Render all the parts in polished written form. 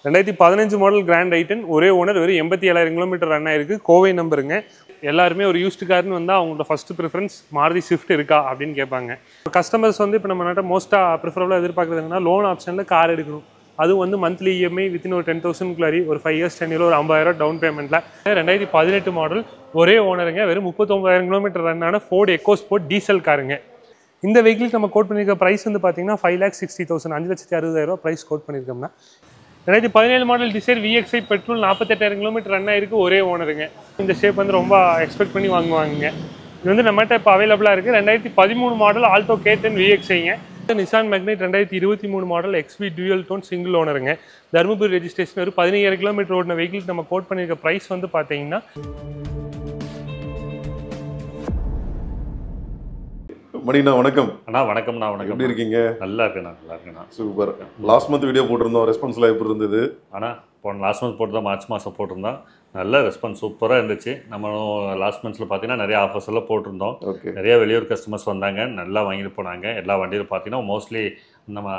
2015 model grand i ten ஒரே owner வெறும் 87,000 kilometre run ஆயிருக்கு. கோவை நம்பருங்க. எல்லாருமே ஒரு யூஸ்டு கார்னு வந்தால் அவங்களோட ஃபர்ஸ்ட் ப்ரிஃபரன்ஸ் மாருதி ஸ்விஃப்ட் இருக்கா அப்படின்னு கேட்பாங்க. கஸ்டமர்ஸ் வந்து இப்போ நம்ம நாட்டை மோஸ்ட்டாக ப்ரிஃபரபுளாக எதிர்பார்க்குறது என்னன்னா லோன் ஆப்ஷனில் கார் எடுக்கணும். அதுவும் வந்து மந்த்லி இஎம்ஐ வித்தின் ஒரு 10,000 ஒரு 5 இயர்ஸ் 10 ஒரு 50,000 டவுன் பேமெண்ட்டில் 2018 மாடல் ஒரே ஓனருங்க. வெறும் 39,000 கிலோமீட்டர் ரன் ஆன ஃபோர்டு எக்கோஸ்போர்ட் டீசல் காருங்க. இந்த வெஹிக்கிளுக்கு நம்ம கோட் பண்ணியிருக்க ப்ரைஸ் வந்து பார்த்தீங்கன்னா 5,60,000 5,60,000 ப்ரைஸ் கோட் பண்ணியிருக்கோம்னா 2017 model Dzire VXI petrol 48,000 kilometre run ஆயிருக்கு. ஒரே ஓனருங்க. இந்த ஷேப் வந்து ரொம்ப எக்ஸ்பெக்ட் பண்ணி வாங்குவாங்க. இது வந்து நம்மகிட்ட இப்போ அவைலபிளாக இருக்குது. 2013 மாடல் ஆல்டோ K10 VXIங்க. Nissan Magnite 2023 model XV dual tone single ஓனருங்க. தருமபுரி ரெஜிஸ்ட்ரேஷன் ஒரு 15,000 கிலோமீட்டர் ஓடின வெஹிக்கிளுக்கு நம்ம கோட் பண்ணியிருக்க ப்ரைஸ் வந்து பார்த்தீங்கன்னா மணிண்ணா வணக்கம். அண்ணா வணக்கம்ண்ணா. வணக்கம். எப்படி இருக்கீங்க? நல்லா இருக்கேண்ணா. நல்லா இருக்கேண்ணா. சூப்பர். லாஸ்ட் மந்த் வீடியோ போட்டிருந்தோம், ரெஸ்பான்ஸ்லாம் எப்படி இருந்தது? ஆனால் இப்போ லாஸ்ட் மந்த் போட்டு தான் மார்ச் மாதம் போட்டிருந்தோம். நல்ல ரெஸ்பான்ஸ் சூப்பராக இருந்துச்சு. நம்ம லாஸ்ட் மந்த்ஸில் பார்த்தீங்கன்னா நிறைய ஆஃபர்ஸ் எல்லாம் போட்டிருந்தோம். நிறைய வெளியூர் கஸ்டமர்ஸ் வந்தாங்க, நல்லா வாங்கிட்டு போனாங்க. எல்லா வண்டியிலும் பார்த்தீங்கன்னா மோஸ்ட்லி நம்ம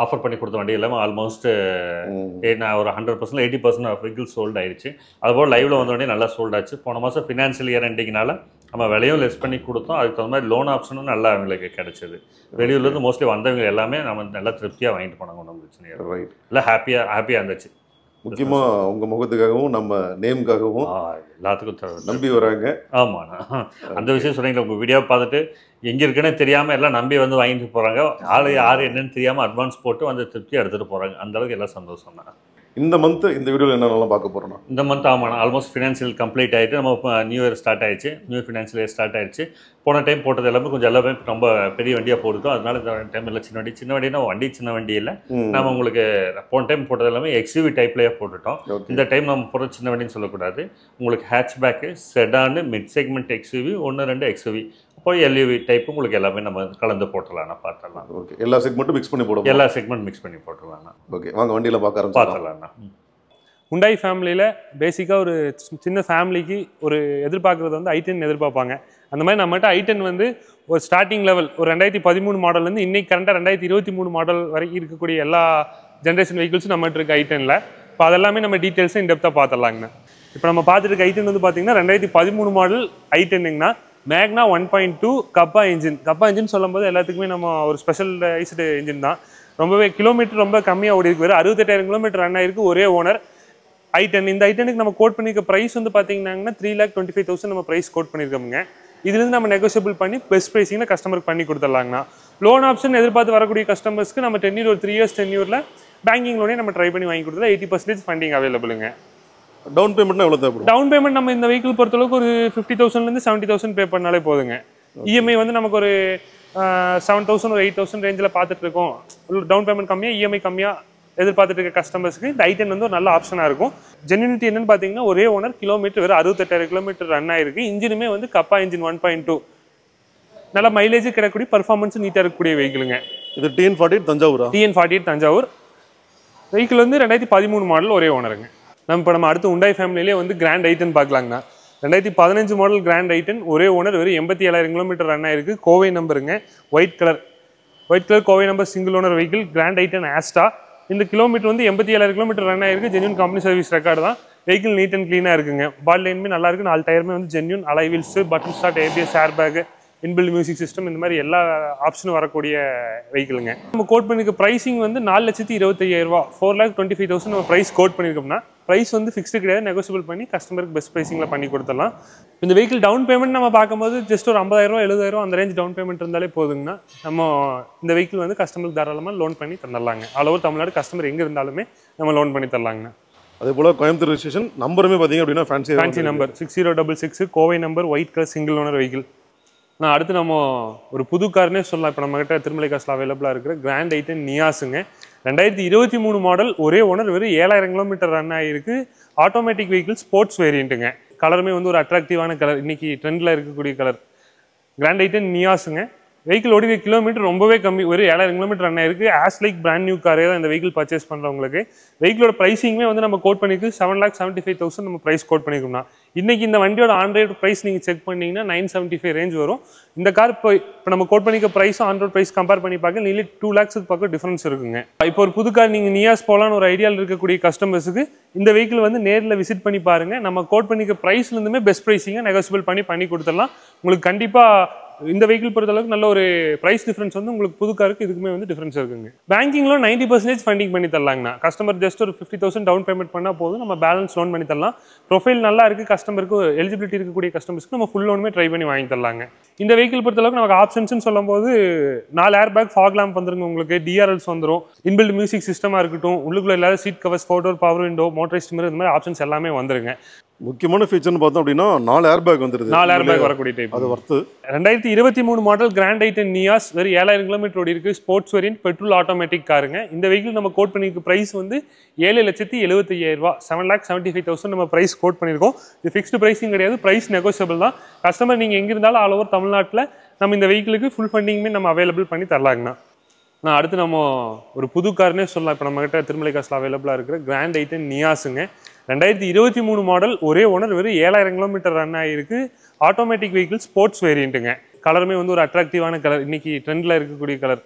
ஆஃபர் பண்ணி கொடுத்த வண்டி எல்லாமே ஆல்மோஸ்ட் ஒரு 100% 80% வெஹிக்கிள் சோல்டு ஆயிடுச்சு. அதுபோல் லைவில் வந்த வண்டி நல்லா சோல்ட் ஆச்சு. போன மாதம் ஃபினான்ஷியல் இயர் எண்டிங்னால நம்ம விலையும் லெஸ் பண்ணி கொடுத்தோம். அதுக்கு தகுந்த மாதிரி லோன் ஆப்ஷனும் நல்லா அவங்களுக்கு கிடைச்சது. வெளியூர்லேருந்து மோஸ்ட்லி வந்தவங்க எல்லாமே நம்ம நல்லா திருப்தியாக வாங்கிட்டு போனாங்க. ஒன்றும் பிரச்சனை இல்லை. ரைட். இல்லை ஹாப்பியாக இருந்துச்சு. முக்கியமாக உங்கள் முகத்துக்காகவும் நம்ம நேமுக்காகவும் எல்லாத்துக்கும் நம்பி வராங்க. ஆமாண்ணா. அந்த விஷயம் சொன்னீங்களா, உங்கள் வீடியோ பார்த்துட்டு எங்கே இருக்குன்னு தெரியாமல் எல்லாம் நம்பி வந்து வாங்கிட்டு போகிறாங்க. யார் என்னன்னு தெரியாமல் அட்வான்ஸ் போட்டு வந்து திருப்தியாக எடுத்துகிட்டு போகிறாங்க. அந்தளவுக்கு எல்லாம் சந்தோஷம் தான். இந்த மந்த் இந்த வீடியோவில் என்னென்னலாம் பார்க்க போகிறோம்? இந்த மந்த் ஆமாண்ணா ஆல்மோஸ்ட் ஃபினான்ஷியல் கம்ப்ளீட் ஆகிட்டு நம்ம இப்போ நியூ இயர் ஸ்டார்ட் ஆகிடுச்சு. நியூ ஃபினான்ஷியல் இயர் ஸ்டார்ட் ஆகிடுச்சு. போன டைம் போட்டது எல்லாமே கொஞ்சம் எல்லாமே ரொம்ப பெரிய வண்டியாக போட்டுட்டோம். அதனால இந்த டைம் இல்லை சின்ன வண்டினா வண்டி சின்ன வண்டி இல்லை. நம்ம உங்களுக்கு போன டைம் போட்டது எல்லாமே XUV டைப்லேயே போட்டுட்டோம். இந்த டைம் நம்ம போகிற சின்ன வண்டின்னு சொல்லக்கூடாது. உங்களுக்கு ஹேட்ச்பேக்கு, செடானு, மிட் செக்மெண்ட் XUV 1-2 XUV அப்போ LUV டைப் உங்களுக்கு எல்லாமே நம்ம கலந்து போட்டுடலாம்ண்ணா. பார்த்துடலாம். ஓகே. எல்லா செக்மெண்ட்டும் மிக்ஸ் பண்ணி போடுவோம். எல்லா செக்மெண்ட் மிக்ஸ் பண்ணி போட்டுடலாம்ண்ணா. ஓகே, வாங்க வண்டியில் பார்த்துடலாம்ண்ணா. ஹுண்டாய் ஃபேமிலியில் பேசிக்காக ஒரு சின்ன ஃபேமிலிக்கு ஒரு எதிர்பார்க்குறது வந்து i10 எதிர்பார்ப்பாங்க. அந்த மாதிரி நம்மகிட்ட i10 வந்து ஒரு ஸ்டார்டிங் லெவல் ஒரு 2013 மாடல்லேருந்து இன்றைக்கி கரண்டாக 2023 மாடல் வரைக்கும் இருக்கக்கூடிய எல்லா ஜென்ரேஷன் வெஹிக்கிள்ஸும் நம்மகிட்ட இருக்குது i10ல். இப்போ அதெல்லாமே நம்ம டீட்டெயில்ஸும் இன்டெப்த்தாக பார்த்துடலாங்கண்ணா. இப்போ நம்ம பார்த்துட்டு இருக்க i10 வந்து பார்த்தீங்கன்னா 2013 மாடல் i10ங்கண்ணா. மேக்னா 1.2 கப்பா இன்ஜின் சொல்லும்போது எல்லாத்துக்குமே நம்ம ஒரு ஸ்பெஷலைஸ்டு இன்ஜின் தான். ரொம்பவே கிலோமீட்டர் ரொம்ப கம்மியாக ஓடி இருக்கு. வெறும் 68,000 கிலோமீட்டர் ரன் ஆயிருக்கு. ஒரே ஓனர் i10. இந்த i10க்கு நம்ம கோட் பண்ணியிருக்க ப்ரைஸ் வந்து பார்த்தீங்கன்னா 3,25,000 நம்ம ப்ரைஸ் கோட் பண்ணியிருக்கோங்க. இதுலேருந்து நம்ம நெகோஷியபிள் பண்ணி பெஸ்ட் ப்ரைஸிங்கில் கஸ்டமருக்கு பண்ணி கொடுத்துடலாங்கண்ணா. லோன் ஆப்ஷன் எதிர்பார்த்து வரக்கூடிய கஸ்டமர்ஸ்க்கு நம்ம 10 இயர் ஒரு 3 இயர்ஸ் 10 இயரில் பேங்கிங் லோனே நம்ம ட்ரை பண்ணி வாங்கி கொடுத்தா 80% ஃபண்டிங் அவைலபிளுங்க. டவுன் பேமெண்ட்னா எவ்வளோ தேவைப்படும்? டவுன் பேமெண்ட் நம்ம இந்த வெஹிக்கிள் பொறுத்தளவுக்கு ஒரு 50,000 70,000 பே பண்ணாலே போதுங்க. இஎம்ஐ வந்து நமக்கு ஒரு 7,000 ஒரு 8,000 ரேஞ்சில் பார்த்துட்டு இருக்கோம். டவுன் பேமெண்ட் கம்மியாக இஎம்ஐ கம்மியாக எதிர்பார்த்துட்டு இருக்க கஸ்டமர்ஸ்க்கு இந்த i10 வந்து ஒரு நல்ல ஆப்ஷனாக இருக்கும். ஜென்யூனிட்டி என்னன்னு பார்த்தீங்கன்னா ஒரே ஓனர் கிலோமீட்டர் வெறும் 68,000 கிலோமீட்டர் ரன் ஆயிருக்கு. இன்ஜினுமே வந்து கப்பா இன்ஜின் 1.2 நல்ல மைலேஜ் கிடைக்கக்கூடிய பர்ஃபார்மன்ஸ் நீட்டாக இருக்கக்கூடிய வெஹிக்கிளுங்க. இது TN48 தஞ்சாவூரா? TN48 தஞ்சாவூர் வெஹிக்கிள் வந்து 2013 மாடல் ஒரே ஓனருங்க. நம்ம அடுத்து ஹுண்டாய் ஃபேமிலியிலே வந்து grand i10 பார்க்கலாங்கண்ணா. 2015 model grand i10 ஒரே ஓனர் வெறும் 87,000 கிலோமீட்டர் ரன் ஆயிருக்கு. கோவை நம்பருங்க. White colour Kovai number single owner vehicle grand i10 Asta. இந்த கிலோமீட்டர் வந்து 87,000 கிலோமீட்டர் ரன் ஆயிருக்கு. ஜென்யூன் கம்பெனி சர்வீஸ் ரெக்கார்டு தான். வெஹிக்கிள் நீட் அண்ட் க்ளீனாக இருக்குங்க. பாடி லைனுமே நல்லா இருக்குது. 4 டயருமே வந்து genuine alloy wheels, button start, ABS, air bag, inbuilt music system இந்த மாதிரி எல்லா ஆப்ஷனும் வரக்கூடிய வெஹிக்கிளுங்க. நம்ம கோட் பண்ணியிருக்க ப்ரைஸிங் வந்து 4,25,000 4,25,000 நம்ம ப்ரைஸ் கோட் பண்ணியிருக்கோம்னா ப்ரைஸ் வந்து ஃபிக்ஸ்டு கிடையாது. நெகோசியபிள் பண்ணி கஸ்டமருக்கு பெஸ்ட் ப்ரைஸிங்கில் பண்ணி கொடுத்துடலாம். இந்த வெஹிக்கிள் டவுன் பேமெண்ட் நம்ம பார்க்கும்போது ஜஸ்ட் ஒரு 50,000 70,000 அந்த ரேஞ்ச் டவுன் பேமெண்ட் இருந்தாலே போதுங்கன்னா நம்ம இந்த வெஹிக்கிள் வந்து கஸ்டமருக்கு தாராளமாக லோன் பண்ணி தந்துடலாங்க. ஆல் ஓவர் தமிழ்நாடு கஸ்டமர் எங்கே இருந்தாலுமே நம்ம லோன் பண்ணி தரலாங்கண்ணா. அதே போல் கோயம்புத்தூர் ரெஜிஸ்ட்ரேஷன் நம்பருமே பார்த்தீங்க அப்படின்னா fancy number 6066 Kovai number white colour single owner vehicle. நான் அடுத்து நம்ம ஒரு புது கார்னே சொல்லலாம். இப்போ நம்மகிட்ட திருமலை காசில் அவைலபிளாக இருக்கிற கிராண்ட் i10 நியாஸுங்க. 2023 மாடல் ஒரே ஓனர் வெறும் 7,000 கிலோமீட்டர் ரன் ஆகிருக்கு. ஆட்டோமேட்டிக் வெஹிக்கிள் ஸ்போர்ட்ஸ் வேரியண்ட்டுங்க. கலருமே வந்து ஒரு அட்ராக்டிவான கலர், இன்னைக்கு ட்ரெண்டில் இருக்கக்கூடிய கலர். கிராண்ட் i10 நியாஸுங்க. வெஹிக்கிள் ஓடிக்கிற கிலோமீட்டர் ரொம்பவே கம்மி, ஒரு 7000 கிலோமீட்டர் ரன் ஆயிருக்கு. ஆஸ் லைக் பிராண்ட் நியூ காரே தான் இந்த வெஹிக்கிள் பர்ச்சேஸ் பண்ணுறவங்களுக்கு. வெஹிக்கிளோட ப்ரைஸிங்குமே வந்து நம்ம கோட் பண்ணிருக்கு 7,75,000 நம்ம ப்ரைஸ் கோட் பண்ணியிருக்கோம்னா. இன்னைக்கு இந்த வண்டியோட ஆன் ரோட் ப்ரைஸ் நீங்கள் செக் பண்ணீங்கன்னா 975 ரேஞ்ச் வரும். இந்த கார் இப்போ நம்ம கோட் பண்ணிக்க ப்ரைஸும் ஆன் ரோட் ப்ரைஸ் கம்பேர் பண்ணி பார்க்க நியர்லி 2 lakhs பக்கம் டிஃபரன்ஸ் இருக்குங்க. இப்போ ஒரு புது கார் நீங்கள் நியாஸ் போகலான்னு ஒரு ஐடியாவில் இருக்கக்கூடிய கஸ்டமர்ஸுக்கு இந்த வெஹிக்கிள் வந்து நேரில் விசிட் பண்ணி பாருங்க. நம்ம கோட் பண்ணிக்க ப்ரைஸ்லேருந்துமே பெஸ்ட் ப்ரைஸிங்காக நெகோசியபிள் பண்ணி கொடுத்துடலாம். உங்களுக்கு கண்டிப்பாக இந்த வெஹிக்கிள் பொறுத்தளவுக்கு நல்ல ஒரு பிரைஸ் டிஃபரன்ஸ் வந்து உங்களுக்கு புது காருக்கு இதுக்குமே வந்து டிஃபரன்ஸ் இருக்குங்க. பேங்கிங்ல 90% ஃபண்டிங் பண்ணி தரலாங்கண்ணா. கஸ்டமர் ஜஸ்ட் ஒரு 50,000 டவுன் பேமெண்ட் பண்ணால் போதும், நம்ம பேலன்ஸ் லோன் பண்ணி தரலாம். ப்ரொஃபைல் நல்லா இருக்கு, கஸ்டமருக்கு எலிஜிபிலிட்டி இருக்கக்கூடிய கஸ்டமர்ஸ்க்கு நம்ம ஃபுல் லோனுமே ட்ரை பண்ணி வாங்கி தரலாங்க. இந்த வெஹிக்கிள் பொறுத்தளவுக்கு நமக்கு ஆப்ஷன்ஸ்னு சொல்லும்போது 4 ஏர் பேக், ஃபாக் லேம்ப் வந்துருங்க, உங்களுக்கு டிஆர்எல்ஸ் வந்துடும், இன்பில்ட் மியூசிக் சிஸ்டமாக இருக்கட்டும், உள்ளுக்குள்ள இல்லாத seat covers, 4 door power window, motorised mirror, இந்த மாதிரி ஆப்ஷன்ஸ் எல்லாமே வந்துருங்க. முக்கியமான ஃபீச்சர்னு பார்த்தோம் அப்படின்னா 4 ஏர் பேக் வந்துருது. 4 ஏர் பேக் வரக்கூடிய டைப். அது worth 2023 model grand i ten Nios வெறும் 7000 கிலோமீட்டர் ஓடி இருக்கு. ஸ்போர்ட்ஸ் வேரியன்ட் பெட்ரோல் ஆட்டோமேட்டிக் காருங்க. இந்த வெஹிக்கிள் நம்ம கோட் பண்ணிருக்க பிரைஸ் வந்து 7,75,000, 7,75,000 நம்ம பிரைஸ் கோட் பண்ணியிருக்கோம். இது ஃபிக்ஸ்டு பிரைஸிங் கிடையாது, பிரைஸ் நெகோசியபிள் தான். கஸ்டமர் நீங்கள் எங்கே இருந்தாலும் ஆல் ஓவர் தமிழ்நாட்டில் நம்ம இந்த வெஹிக்கிளுக்கு ஃபுல் ஃபண்டிங்குமே நம்ம அவைலபிள் பண்ணி தரலாங்கண்ணா. அடுத்து நம்ம ஒரு புது கார்னே சொல்லலாம். இப்போ நம்மகிட்ட திருமலை காசில் அவைலபிளாக இருக்கிற கிராண்ட் ஐட்டன் நியாஸுங்க. 2023 மாடல், ஒரே ஓனர், வெறும் 7000 கிலோமீட்டர் ரன் ஆகிருக்கு. ஆட்டோமேட்டிக் வெஹிக்கிள், ஸ்போர்ட்ஸ் வேரியண்ட்டுங்க. கலருமே வந்து ஒரு அட்ராக்டிவான கலர், இன்னைக்கு ட்ரெண்டில் இருக்கக்கூடிய கலர்.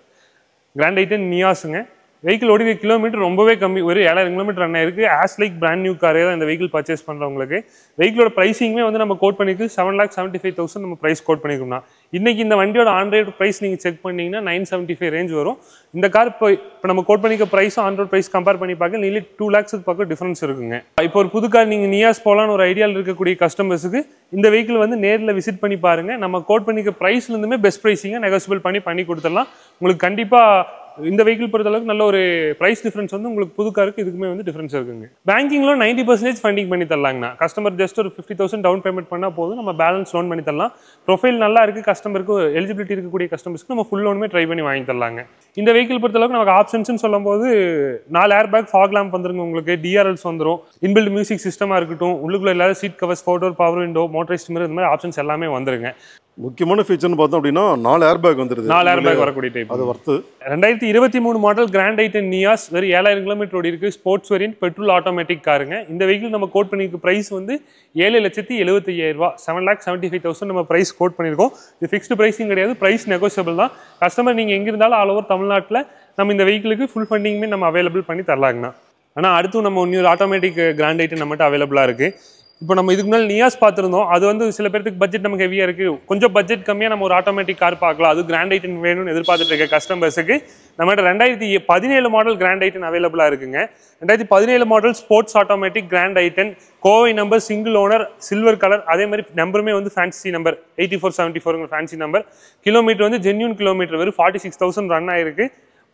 கிராண்ட் ஐட்டன் நியாஸுங்க. வெஹிக்கிள் ஓடிக்கிற கிலோமீட்டர் ரொம்பவே கம்மி, ஒரு 7000 கிலோமீட்டர் ரன் ஆயிருக்கு. ஆஸ் லைக் பிராண்ட் நியூ காரே தான் இந்த வெஹிக்கிள் பர்ச்சேஸ் பண்ணுறவங்களுக்கு. வெஹிக்கிளோட ப்ரைஸிங்குமே வந்து நம்ம கோட் பண்ணிருக்கு 7,75,000 நம்ம ப்ரைஸ் கோட் பண்ணியிருக்கோம்னா. இன்னைக்கு இந்த வண்டியோட ஆன் ரோட் ப்ரைஸ் நீங்கள் செக் பண்ணீங்கன்னா 975 ரேஞ்ச் வரும். இந்த கார் இப்போ நம்ம கோட் பண்ணிக்க ப்ரைஸும் ஆன் ரோட் ப்ரைஸ் கம்பேர் பண்ணி பார்க்க நியர்லி 2 lakhs பக்கம் டிஃபரன்ஸ் இருக்குங்க. இப்போ ஒரு புது கார் நீங்கள் நியாஸ் போகலான்னு ஒரு ஐடியாவில் இருக்கக்கூடிய கஸ்டமர்ஸுக்கு இந்த வெஹிக்கிள் வந்து நேரில் விசிட் பண்ணி பாருங்க. நம்ம கோட் பண்ணிக்க ப்ரைஸ்லேருந்துமே பெஸ்ட் ப்ரைஸிங்காக நெகோசியபிள் பண்ணி கொடுத்துடலாம். உங்களுக்கு கண்டிப்பாக இந்த வெஹிக்கிள் பொறுத்தளவுக்கு நல்ல ஒரு பிரைஸ் டிஃபரன்ஸ் வந்து உங்களுக்கு புது காருக்கு இதுக்குமே வந்து டிஃபரன்ஸ் இருக்குங்க. பேங்கிங்ல 90% ஃபண்டிங் பண்ணி தரலாங்கண்ணா. கஸ்டமர் ஜஸ்ட் ஒரு 50,000 டவுன் பேமெண்ட் பண்ணால் போதும், நம்ம பேலன்ஸ் லோன் பண்ணி தரலாம். ப்ரொஃபைல் நல்லா இருக்கு, கஸ்டமருக்கு எலிஜிபிலிட்டி இருக்கக்கூடிய கஸ்டமர்ஸ்க்கு நம்ம ஃபுல் லோனுமே ட்ரை பண்ணி வாங்கி தரலாங்க. இந்த வெஹிக்கிள் பொறுத்தளவுக்கு நமக்கு ஆப்ஷன்ஸ்னு சொல்லும்போது 4 ஏர் பேக், ஃபாக் லேம்ப் வந்துருங்க, உங்களுக்கு டிஆர்எல்ஸ் வந்துடும், இன்பில்ட் மியூசிக் சிஸ்டமாக இருக்கட்டும், உள்ளுக்குள்ள இல்லாத seat covers, 4 door power window, motorised mirror, இந்த மாதிரி ஆப்ஷன்ஸ் எல்லாமே வந்துருங்க. முக்கியமான ஃபீச்சர்னு பார்த்தோம் அப்படின்னா 4 ஏர் பேக் வந்துருது. 4 ஏர் பேக் வரக்கூடிய டைப். அது worth 2023 model grand i ten Nios வெறும் 7000 கிலோமீட்டர் ஓடி இருக்கு. ஸ்போர்ட்ஸ் வேரியன்ட் பெட்ரோல் ஆட்டோமேட்டிக் காருங்க. இந்த வெஹிக்கிள் நம்ம கோட் பண்ணிருக்க பிரைஸ் வந்து 7,75,000, 7,75,000 நம்ம பிரைஸ் கோட் பண்ணியிருக்கோம். இது ஃபிக்ஸ்டு பிரைஸிங் கிடையாது, பிரைஸ் நெகோசியபிள் தான். கஸ்டமர் நீங்கள் எங்கே இருந்தாலும் ஆல் ஓவர் தமிழ்நாட்டில் நம்ம இந்த வெஹிக்கிளுக்கு ஃபுல் ஃபண்டிங்குமே நம்ம அவைலபிள் பண்ணி தரலாங்கண்ணா. ஆனால் அடுத்து நம்ம இன்னொரு ஆட்டோமேட்டிக் கிராண்ட் ஐட்டன் நம்மகிட்ட அவைலபிளாக இருக்குது. இப்போ நம்ம இதுக்கு முன்னாடி நியாஸ் பார்த்துருந்தோம். அது வந்து சில பேருக்கு பட்ஜெட் நமக்கு ஹெவியாக இருக்குது, கொஞ்சம் பட்ஜெட் கம்மியாக நம்ம ஒரு ஆட்டோமேட்டிக் கார் பார்க்கலாம், அது கிராண்ட் ஐட்டன் வேணும்னு எதிர்பார்த்துட்டு இருக்க கஸ்டமர்ஸுக்கு நம்மகிட்ட 2017 மாடல் கிராண்ட் ஐட்டன் அவைலபிளாக இருக்குங்க. 2017 model sports automatic grand i ten, Kovai number, single owner, silver colour, அதே மாதிரி நம்பருமே வந்து fancy number 8474 fancy number. Kilometre வந்து ஜென்யூன் கிலோமீட்டர், வெறும் 46,000 ரன் ஆயிருக்கு.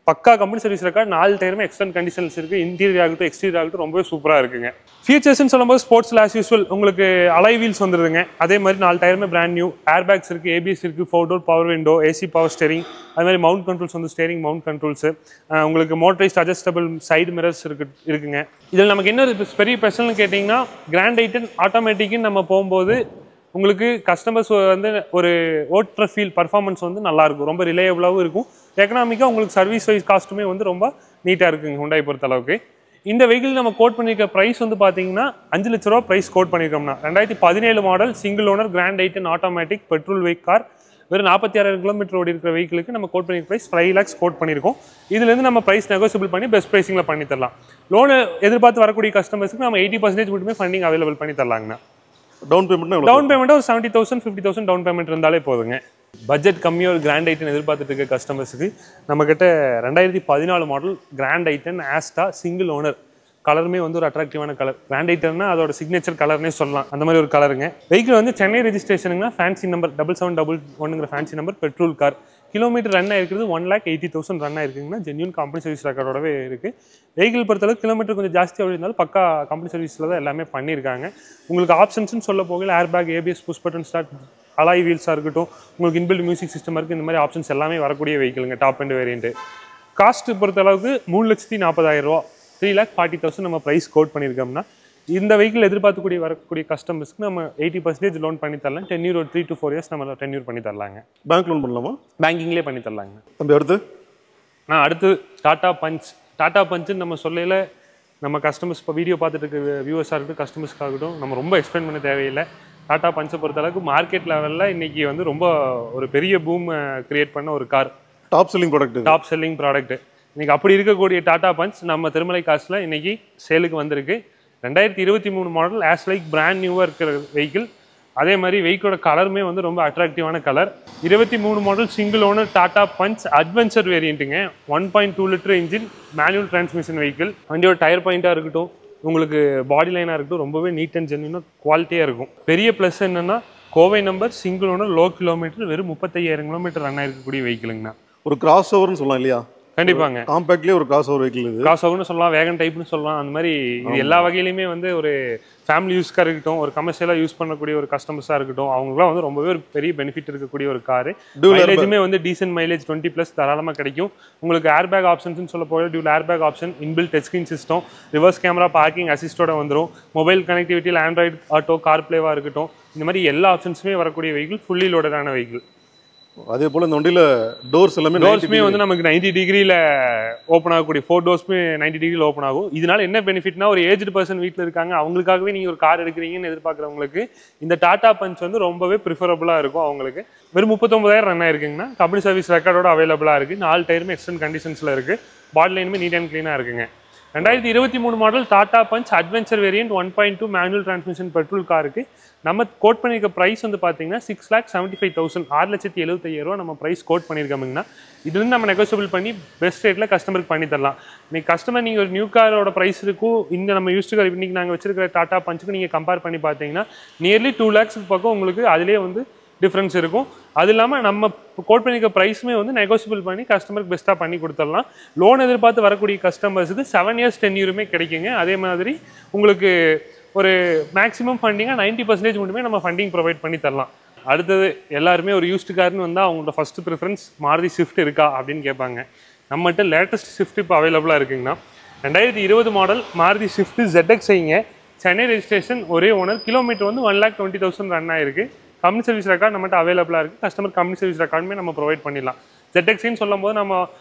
பக்கா கம்பெனி சர்வீஸ் ரெக்கார்ட், 4 டயருமே எக்ஸ்டர்ன் கண்டிஷன்ஸ் இருக்குது. இன்டீரியர் ஆகட்டும், எக்ஸ்டீரியர் ஆகட்டும், ரொம்பவே சூப்பராக இருக்குங்க. ஃபீச்சர்ஸ்னு சொல்லும்போது ஸ்போர்ட்ஸில் ஆஸ் யூஸ்வல் உங்களுக்கு அலாய் வீல்ஸ் வந்துருதுங்க. அதே மாதிரி 4 டயருமே பிராண்ட் நியூ. ஏர் பேக்ஸ் இருக்குது, ஏபிஎஸ் இருக்குது, 4 door power window, AC power steering, அது மாதிரி மவுண்ட் கண்ட்ரோல்ஸ் வந்து ஸ்டேரிங் மவுண்ட் கண்ட்ரோல்ஸு, உங்களுக்கு மோட்டரைஸ்ட் அட்ஜஸ்டபிள் சைடு மிரர்ஸ் இருக்குங்க. இதில் நமக்கு என்ன பெரிய ஸ்பெஷல்னு கேட்டிங்கன்னா, கிராண்ட் ஐட்டன் ஆட்டோமேட்டிக்குன்னு நம்ம போகும்போது உங்களுக்கு கஸ்டமர்ஸ் வந்து ஒரு ஓட்டுற ஃபீல், பர்ஃபார்மன்ஸ் வந்து நல்லாயிருக்கும், ரொம்ப ரிலையபிளாகவும் இருக்கும். எக்கனாமிக்காக உங்களுக்கு சர்வீஸ் வைஸ் காஸ்ட்டுமே வந்து ரொம்ப நீட்டாக இருக்குங்க ஹுண்டாய் பொறுத்த அளவுக்கு. இந்த வெஹிக்கிள் நம்ம கோட் பண்ணியிருக்க ப்ரைஸ் வந்து பார்த்தீங்கன்னா 5 லட்ச ரூபா ப்ரைஸ் கோட் பண்ணியிருக்கோம்னா. 2017 model single owner grand i ten automatic petrol vehicle car, வெறும் 46,000 கிலோமீட்டர் ஓடி இருக்கிற வெஹிக்கிளுக்கு நம்ம கோட் பண்ணியிருக்க ப்ரைஸ் 5 lakhs கோட் பண்ணியிருக்கோம். இதுலேருந்து நம்ம ப்ரைஸ் நெகோசியபிள் பண்ணி பெஸ்ட் ப்ரைஸிங்கில் பண்ணி தரலாம். லோனு எதிர்பார்த்து வரக்கூடிய கஸ்டமர்ஸுக்கு நம்ம 80% மட்டுமே ஃபண்டிங் அவைலபிள் பண்ணி தரலாங்கண்ணா. டவுன் பேமெண்ட் ஒரு 70,000 50,000 டவுன் பேமெண்ட் இருந்தாலே போதுங்க. பட்ஜெட் கம்மியாக ஒரு கிராண்ட் ஐட்டன் எதிர்பார்த்துட்டு இருக்க கஸ்டமர்ஸுக்கு நம்மக்கிட்ட 2014 model grand i ten Asta single owner, கலருமே வந்து ஒரு அட்ராக்டிவான கலர். கிராண்ட் ஐட்டன்னா அதோட சிக்னேச்சர் கலர்னே சொல்லலாம், அந்த மாதிரி ஒரு கலருங்க. வெஹிக்கிள் வந்து சென்னை ரெஜிஸ்ட்ரேஷனுங்க, fancy number 7711 fancy number, petrol car. Kilometre run ஆயிருக்கிறது 1,80,000 ரன் ஆயிருக்குங்கன்னா ஜென்யூன் கம்பெனி சர்வீஸ் ரெக்கார்டோடவே இருக்குது. வெஹிக்கிள் பொறுத்தளவுக்கு கிலோமீட்டர் கொஞ்சம் ஜாஸ்தியாக இருந்தாலும் பக்கா கம்பெனி சர்வீஸில் தான் எல்லாமே பண்ணியிருக்காங்க. உங்களுக்கு ஆப்ஷன்ஸ்னு சொல்ல போகல air bag, ABS, push button start, alloy வீல்ஸாக இருக்கட்டும், உங்களுக்கு இன்பில்ட் மியூசிக் சிஸ்டம் இருக்குது, இந்த மாதிரி ஆப்ஷன்ஸ் எல்லாமே வரக்கூடிய வெஹிக்கிளுங்க. Top end variant. காஸ்ட்டு பொறுத்த அளவுக்கு 3,40,000 ரூபா, 3,40,000 நம்ம ப்ரைஸ் கோட் பண்ணியிருக்கோம்னா. இந்த வெஹிக்கிள் எதிர்பார்க்கக்கூடிய வரக்கூடிய கஸ்டமர்ஸ்க்கு நம்ம 80% லோன் பண்ணி தரலாம். 10 இயர் ஒரு 3 to 4 இயர்ஸ் நம்ம 10 இயர் பண்ணி தரலாங்க. பேங்க் லோன் பண்ணலாமா? பேங்கிங்லேயே பண்ணி தரலாங்க. தம்பி அடுத்து டாடா பஞ்சுன்னு நம்ம சொல்லையில் நம்ம கஸ்டமர்ஸ் இப்போ வீடியோ பார்த்துட்டு இருக்க வியூவர்ஸாக இருக்கட்டும், கஸ்டமர்ஸ்க்காகட்டும் நம்ம ரொம்ப எக்ஸ்பிளைன் பண்ண தேவையில்லை. டாடா பஞ்சை பொறுத்தளவுக்கு மார்க்கெட் லெவலில் இன்றைக்கி வந்து ரொம்ப ஒரு பெரிய பூம் கிரியேட் பண்ண ஒரு கார். Top selling product. இன்றைக்கி அப்படி இருக்கக்கூடிய டாடா பஞ்ச் நம்ம திருமலை காசில் இன்றைக்கி சேலுக்கு வந்திருக்கு. 2023 மாடல் ஆஸ் லைக் பிராண்ட் நியூவாக இருக்கிற வெஹிக்கிள். அதே மாதிரி வெஹிக்கிளோட கலருமே வந்து ரொம்ப அட்ராக்டிவான colour. 23 model single owner Tata Punch adventure வேரியண்ட்டுங்க. 1.2 litre engine manual transmission vehicle. வண்டியோட டயர் பாயிண்ட்டாக இருக்கட்டும், உங்களுக்கு பாடி லைனாக இருக்கட்டும், ரொம்பவே நீட் அண்ட் ஜென்யூனாக குவாலிட்டியாக இருக்கும். பெரிய ப்ளஸ் என்னென்னா Kovai number, single owner, low kilometre, வெறும் 35,000 கிலோமீட்டர் ரன் ஆயிருக்கக்கூடிய வெஹிக்கிளுங்கண்ணா. ஒரு கிராஸ் ஓவர்னு சொல்லலாம் இல்லையா? கண்டிப்பாங்க. காம்பேக்ட்லேயே ஒரு கிராஸ் ஓவர் வெஹிக்கிள். இது கிராஸ் ஓவர்னு சொல்லலாம், வேகன் டைப்னு சொல்லலாம். அந்த மாதிரி இது எல்லா வகையிலுமே வந்து ஒரு ஃபேமிலி யூஸ்க்காக இருக்கட்டும், ஒரு கமர்ஷியலாக யூஸ் பண்ணக்கூடிய ஒரு கஸ்டமர்ஸாக இருக்கட்டும், அவங்களுக்குலாம் வந்து ரொம்பவே ஒரு பெரிய பெனிஃபிட் இருக்கக்கூடிய ஒரு காரு. மைலேஜுமே வந்து டீசென்ட் மைலேஜ் 20+ தாராளமாக கிடைக்கும். உங்களுக்கு ஏர் பேக் ஆப்ஷன்ஸ்னு சொல்ல போய் dual air bag option, inbuilt touch screen system, reverse camera, parking அசிஸ்டோட வந்துடும். மொபைல் கனெக்டிவிட்டியில் ஆண்ட்ராய்டு ஆட்டோ, கார்ப்ளேவாக இருக்கட்டும், இந்த மாதிரி எல்லா ஆப்ஷன்ஸுமே வரக்கூடிய வெஹிக்கிள், ஃபுல்லி லோடடான வெஹிக்கிள். அதே போல் இந்த வண்டியில் டோர்ஸுமே வந்து நமக்கு 90 டிகிரியில் ஓப்பன் ஆகக்கூடிய 4 டோர்ஸுமே 90 டிகிரியில் ஓப்பன் ஆகும். இதனால என்ன பெனிஃபிட்னா, ஒரு ஏஜ்டு பர்சன் வீட்டில் இருக்காங்க, அவங்களுக்காகவே நீங்கள் ஒரு கார் எடுக்கிறீங்கன்னு எதிர்பார்க்குறவங்களுக்கு இந்த டாடா பஞ்ச் வந்து ரொம்பவே ப்ரிஃபரபுளாக இருக்கும். அவங்களுக்கு வெறும் 39,000 ரன் ஆயிருக்குங்கன்னா, கம்பெனி சர்வீஸ் ரெக்கார்டோட அவைலபிளாக இருக்குது. 4 டயருமே எக்ஸ்டென்ட் கண்டிஷன்ஸில் இருக்குது. பாடி லைனுமே நீட் அண்ட் க்ளீனாக இருக்குங்க. 2023 model Tata Punch adventure variant 1.2 manual transmission petrol காருக்கு நம்ம கோட் பண்ணியிருக்க ப்ரைஸ் வந்து பார்த்தீங்கன்னா 6,75,000, 6,75,000 நம்ம ப்ரைஸ் கோட் பண்ணியிருக்கோம்னா, இதுலேருந்து நம்ம நெகோசியபிள் பண்ணி பெஸ்ட் ரேட்டில் கஸ்டமருக்கு பண்ணி தரலாம். இன்னைக்கு கஸ்டமர் நீங்கள் ஒரு நியூ காரோட ப்ரைஸ் இருக்கும், இந்த நம்ம யூஸ்டு கார் இன்றைக்கி நாங்கள் வச்சிருக்கிற டாடா பஞ்சுக்கு நீங்கள் கம்பேர் பண்ணி பார்த்தீங்கன்னா நியர்லி 2 lakhs பக்கம் உங்களுக்கு அதிலே வந்து டிஃப்ரென்ஸ் இருக்கும். அது இல்லாமல் நம்ம கோட் பண்ணிக்க ப்ரைஸுமே வந்து நெகோசியபிள் பண்ணி கஸ்டமருக்கு பெஸ்ட்டாக பண்ணி கொடுத்துடலாம். லோன் எதிர்பார்த்து வரக்கூடிய கஸ்டமர்ஸுக்கு 7 இயர்ஸ் 10 இயருமே கிடைக்குங்க. அதே மாதிரி உங்களுக்கு ஒரு மேக்ஸிமம் ஃபண்டிங்காக 90% மட்டுமே நம்ம ஃபண்டிங் ப்ரொவைட் பண்ணி தரலாம். அடுத்தது எல்லாருமே ஒரு யூஸ்டு கார்னு வந்தால் அவங்களோட ஃபஸ்ட்டு ப்ரிஃபரன்ஸ் மாருதி ஸ்விஃப்ட் இருக்கா அப்படின்னு கேட்பாங்க. நம்மகிட்ட லேட்டஸ்ட் ஸ்விஃப்ட் இப்போ அவைலபிளாக இருக்குங்கன்னா 2020 மாடல் மாருதி ஸ்விஃப்ட் ZXஐங்க. சென்னை ரெஜிஸ்ட்ரேஷன், ஒரே ஓனர், கிலோமீட்டர் வந்து 1,20,000 ரன் ஆயிருக்கு. கம்பெனி சர்வீஸ் ரெக்கார்டு நம்மகிட்ட அவைலபிளாக இருக்குது. கஸ்டமர் கம்பெனி சர்வீஸ் ரெக்கார்டுமே நம்ம ப்ரொவைட் பண்ணிடலாம். ZXன்னு சொல்லும் போது நம்ம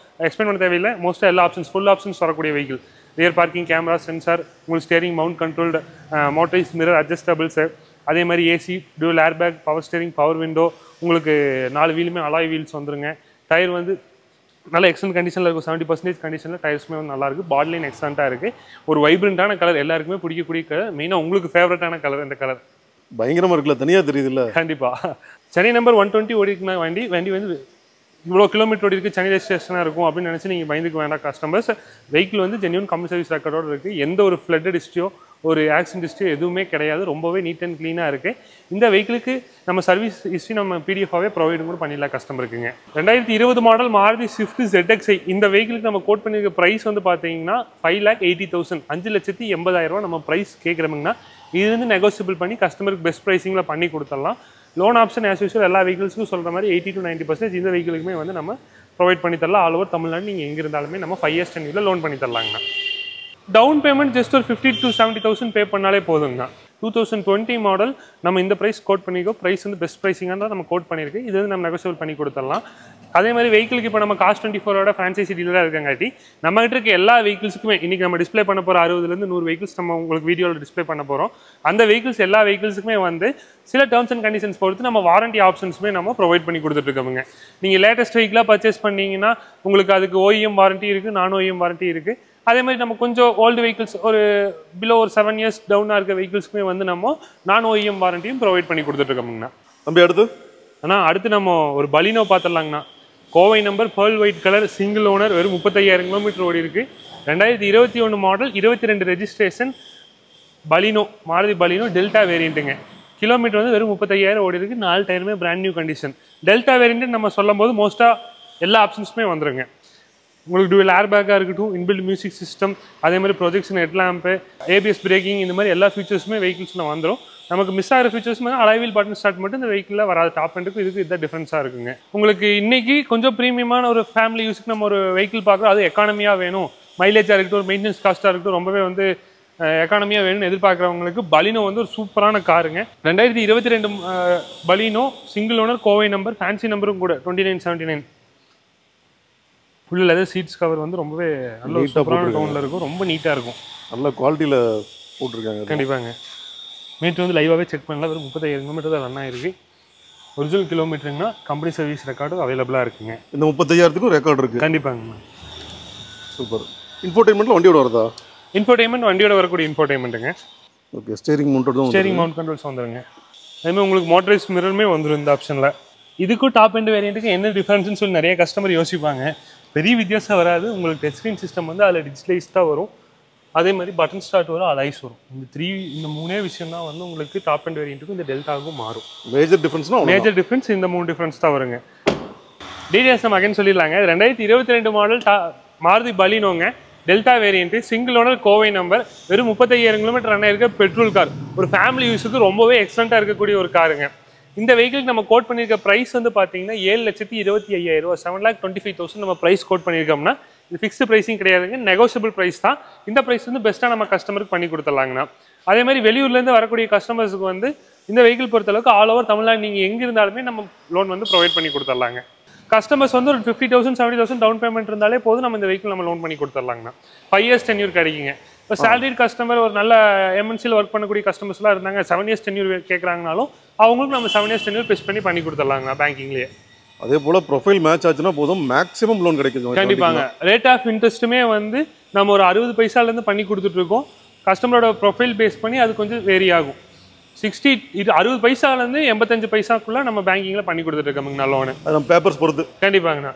எக்ஸ்பிளைன் பண்ண தேவையில்லை. மோஸ்ட்டாக எல்லா ஆப்ஷன்ஸ், ஃபுல் ஆப்ஷன்ஸ் வரக்கூடிய vehicle. Rear parking camera, sensor, உங்களுக்கு steering mount controlled, motorise mirror அட்ஜஸ்டபிள்ஸு, அதே மாதிரி AC, dual air bag, power steering, power window, உங்களுக்கு 4 வீலுமே அலாய் வீல்ஸ் வந்துருங்க. டயர் வந்து நல்ல எக்ஸலன்ட் கண்டிஷனில் இருக்கும். 70% கண்டிஷனில் டயர்ஸுமே வந்து நல்லாயிருக்கு. பாடி லைன் எக்ஸலண்ட்டாக இருக்குது. ஒரு வைப்ரண்ட்டான கலர், எல்லாருக்குமே பிடிக்கக்கூடிய கலர். மெயினாக உங்களுக்கு ஃபேவரட்டான கலர் இந்த கலர். பயங்கரமாக இருக்குல்ல, தனியாக தெரியுது இல்லை? கண்டிப்பாக. சென்னை நம்பர் 120 ஓடி இருக்குன்னா வண்டி வந்து இவ்வளோ கிலோமீட்டர் ஓடி இருக்குது, சென்னை ரெஜிஸ்ட்ரேஷனாக இருக்கும் அப்படின்னு நினச்சி நீங்கள் பயந்துக்க வேண்டாம் கஸ்டமர்ஸ். வெஹிக்கிள் வந்து ஜென்யூன் கம்பெனி சர்வீஸ் ரெக்கார்டோடு இருக்குது. எந்த ஒரு ஃப்ளட் ஹிஸ்ட்ரியோ ஒரு ஆக்சிடென்ட் ஹிஸ்ட்ரியோ எதுவுமே கிடையாது. ரொம்பவே நீட் அண்ட் க்ளீனாக இருக்குது. இந்த வெஹிக்கிளுக்கு நம்ம சர்வீஸ் ஹிஸ்ட்ரி நம்ம PDF-ஆகவே ப்ரொவைடும் கூட பண்ணிடலாம் கஸ்டமருக்குங்க. 2020 மாடல் மாருதி ஸ்விஃப்ட் ZXஐ. இந்த வெஹிக்கிளுக்கு நம்ம கோட் பண்ணியிருக்க ப்ரைஸ் வந்து பார்த்தீங்கன்னா 5,80,000, 5,80,000 நம்ம ப்ரைஸ் கேட்குறோம்னா, இது வந்து நெகோசியபிள் பண்ணி கஸ்டமருக்கு பெஸ்ட் ப்ரைஸிங்கில் பண்ணி கொடுத்துடலாம். லோன் ஆப்ஷன் ஆஸ் யூஸ்வல் எல்லா வெஹிக்கிள்ஸுக்கும் சொல்கிற மாதிரி 80 to 90% இந்த வெஹிக்கிளுக்குமே வந்து நம்ம ப்ரொவைட் பண்ணி தரலாம். ஆல் ஓவர் தமிழ்நாடு நீங்கள் எங்கே இருந்தாலுமே நம்ம 5 years 10 years லோன் பண்ணி தரலாங்கண்ணா. டவுன் பேமெண்ட் ஜஸ்ட் ஒரு 50,000 to 70,000 பே பண்ணாலே போதுங்கண்ணா. 2020 மாடல் நம்ம இந்த ப்ரைஸ் கோட் பண்ணிக்கோ. ப்ரைஸ் வந்து பெஸ்ட் ப்ரைஸிங்காக தான் நம்ம கோட் பண்ணியிருக்கு. இது வந்து நம்ம நெகோசியபிள் பண்ணி கொடுத்துடலாம். அதே மாதிரி வெஹிக்கிளுக்கு இப்போ நம்ம காஸ்ட் 24 ஃப்ரான்ச்சைசி டீலராக இருக்கங்காட்டி நம்மகிட்ட இருக்க எல்லா வெஹிக்கிள்ஸுக்குமே இன்றைக்கி நம்ம டிஸ்பிளே பண்ண போகிற 60 to 100 வெஹிக்கிள்ஸ் நம்ம உங்களுக்கு வீடியோவில் டிஸ்பிளே பண்ண போகிறோம். அந்த வெஹிக்கிள்ஸ் எல்லா வெஹிக்கிள்ஸுக்குமே வந்து சில டேர்ம்ஸ் அண்ட் கண்டிஷன்ஸ் பொறுத்து நம்ம வாரண்டி ஆப்ஷன்ஸுமே நம்ம ப்ரொவைட் பண்ணி கொடுத்துட்ருக்கோங்க. நீங்கள் லேட்டஸ்ட் வெஹிக்கிளாக பர்ச்சேஸ் பண்ணிங்கன்னா உங்களுக்கு அதுக்கு OEM வாரண்டி இருக்குது, நான் OEM வாரண்டி இருக்குது. அதே மாதிரி நம்ம கொஞ்சம் ஓல்டு வெஹிக்கிள்ஸ் ஒரு பிலோ ஒரு 7 years டவுனாக இருக்க வெஹிக்கிள்ஸ்க்குமே வந்து நம்ம நான் OEM வாரண்டியும் ப்ரொவைட் பண்ணி கொடுத்துட்ருக்கோம்ங்கண்ணா. தம்பி அடுத்து நம்ம ஒரு பலினோ பார்த்துடலாங்கண்ணா. Kovai number, pearl white colour, single owner, வெறும் 35,000 கிலோமீட்டர் ஓடி இருக்குது. 2021 model, 22 registration, Baleno, Maruti Baleno Delta வேரியண்ட்டுங்க. கிலோமீட்டர் வந்து வெறும் 35,000 ஓடி இருக்குது. 4 டயருமே brand new condition. Delta variant நம்ம சொல்லும் போது மோஸ்ட்டாக எல்லா ஆப்ஷன்ஸுமே வந்துருங்க. உங்களுக்கு டூவல் ஏர் பேக்காக இருக்கட்டும், இன்பில்ட் மியூசிக் சிஸ்டம், அதே மாதிரி ப்ரொஜெக்ஷன் ஹெட்லாம்ப்பு, ABS பிரேக்கிங், இந்த மாதிரி எல்லா ஃபீச்சர்ஸுமே வெஹிக்கிள்ஸில் வந்துடும். நமக்கு மிஸ் ஆகிற ஃபீச்சர்ஸ் வந்து அலைவில் பட்டன் ஸ்டார்ட் மட்டும் இந்த வெஹிக்கிளில் வராது. டாப் எண்டுக்கு இதுக்கு இதான் டிஃப்ரென்ஸாக இருக்குங்க. உங்களுக்கு இன்றைக்கி கொஞ்சம் ப்ரீமியமான ஒரு ஃபேமிலி யூஸுக்கு நம்ம ஒரு வெஹிக்கிள் பார்க்குறோம், அது எக்கானமியாக வேணும், மைலேஜாக இருக்கட்டும், ஒரு மெயின்டெனன்ஸ் காஸ்ட்டாக இருக்கட்டும், ரொம்பவே வந்து எக்கானமியாக வேணும்னு எதிர்பார்க்குறவங்களுக்கு பலினோ வந்து ஒரு சூப்பரான காருங்க. 2022 Baleno single owner, Kovai number, fancy நம்பரும் கூட 2979. ஃபுல் லெதர் சீட்ஸ் கவர் வந்து ரொம்பவே நல்ல சூப்பரான டவுனில் இருக்கும், ரொம்ப நீட்டாக இருக்கும், நல்ல குவாலிட்டியில் போட்டிருக்காங்க. கண்டிப்பாங்க. மீட்டர் வந்து லைவாகவே செக் பண்ணலாம். வெறும் 35 கிலோமீட்டர் தான் ரன் ஆயிருக்கு. ஒரிஜினல் கிலோமீட்டருங்கன்னா கம்பெனி சர்வீஸ் ரெக்கார்டும் அவைலபிளாக இருக்குங்க. இந்த 35,000க்கும் ரெக்கார்டு இருக்குது. கண்டிப்பாங்க. சூப்பர். இன்ஃபோர்டைன்மெண்ட்டில் வண்டியோட வருதா? இன்ஃபோர்டைன்மெண்ட் வண்டியோட வரக்கூடிய இன்ஃபோர்டைன்மெண்ட்டுங்க. ஓகே. ஸ்டேரிங் மவுண்டட் தான். ஸ்டேரிங் மவுண்ட் கண்ட்ரோல்ஸ் வந்துருங்க. அதுமாதிரி உங்களுக்கு மோட்டரைஸ்ட் மிரருமே வந்துடும் இந்த ஆப்ஷனில். இதுக்கும் டாப் எண்ட் வேரியண்ட்டுக்கு என்ன டிஃப்ரென்ஸ்னு சொல்லி நிறைய கஸ்டமர் யோசிப்பாங்க. பெரிய வித்தியாசம் வராது. உங்களுக்கு டச் ஸ்க்ரீன் சிஸ்டம் வந்து அதில் டிஜிட்டலைஸ்டாக வரும். அதே மாதிரி பட்டன் ஸ்டார்ட் வரும், அலைஸ் வரும். இந்த மூணே விஷயம் தான் வந்து உங்களுக்கு டாப் எண்ட் வேரியண்ட்டுக்கும் இந்த டெல்டாவுக்கும் மாறும். மேஜர் டிஃப்ரென்ஸ் இந்த 3 டிஃப்ரென்ஸ் தான் வருங்க. டீடைல்ஸ் நம்ம அகைன் சொல்லிடலாங்க. 2022 மாடல் மாருதி பலினோங்க, Delta variant, single owner, Kovai number, வெறும் 35,000 கிலோமீட்டர் ரன் ஆயிருக்க பெட்ரோல் கார். ஒரு ஃபேமிலி யூஸுக்கு ரொம்பவே எக்ஸலண்ட்டாக இருக்கக்கூடிய ஒரு காருங்க. இந்த வெஹிக்கிளுக்கு நம்ம கோட் பண்ணியிருக்க ப்ரைஸ் வந்து பார்த்தீங்கன்னா 7,25,500 ரூபா, 7,25,000 நம்ம ப்ரைஸ் கோட் பண்ணியிருக்கோம்னா இது ஃபிக்ஸ்டு ப்ரைஸிங் கிடையாதுங்க, நெகோசியபிள் ப்ரைஸ் தான். இந்த ப்ரைஸ் வந்து பெஸ்ட்டாக நம்ம கஸ்டமருக்கு பண்ணி கொடுத்துடலாங்கண்ணா. அதே மாதிரி வெளியூர்லேருந்து வரக்கூடிய கஸ்டமர்ஸுக்கு வந்து இந்த வெஹிக்கிள் பொறுத்தளவுக்கு ஆல் ஓவர் தமிழ்நாடு நீங்கள் எங்கே இருந்தாலுமே நம்ம லோன் வந்து ப்ரொவைட் பண்ணி கொடுத்துடலாங்க. கஸ்டமர்ஸ் வந்து ஒரு 50,000 70,000 டவுன் பேமெண்ட் இருந்தாலே போதும், நம்ம இந்த வெஹிக்கிள் நம்ம லோன் பண்ணி கொடுத்துடலாங்கண்ணா. 5 years டென்யூர் கிடைக்குங்க. இப்போ சேலரிட் கஸ்டமர், ஒரு நல்ல எம்என்சியில் ஒர்க் பண்ணக்கூடிய கஸ்டமர்ஸ்லாம் இருந்தாங்க, 7 years டென்யூர் கேட்குறாங்கனாலும் அவங்களுக்கு நம்ம 7 years டென்யூர் பெஸ்ட் பண்ணி கொடுத்துடலாங்கண்ணா பேங்கிங்லேயே. அதே போல் ப்ரொஃபைல் மேட்ச் ஆச்சுன்னா போதும், மேக்ஸிமம் லோன் கிடைக்குது. கண்டிப்பாங்க. ரேட் ஆஃப் இன்ட்ரெஸ்ட்டுமே வந்து நம்ம ஒரு 60 பைசாலேருந்து பண்ணி கொடுத்துட்ருக்கோம். கஸ்டமரோட ப்ரொஃபைல் பேஸ் பண்ணி அது கொஞ்சம் வேரி ஆகும். 60 பைசாலேருந்து 85 பைசாக்குள்ளே நம்ம பேங்கிங்கில் பண்ணி கொடுத்துட்ருக்கோங்க லோனு. அது பேப்பர்ஸ் பொறுத்து. கண்டிப்பாங்கண்ணா.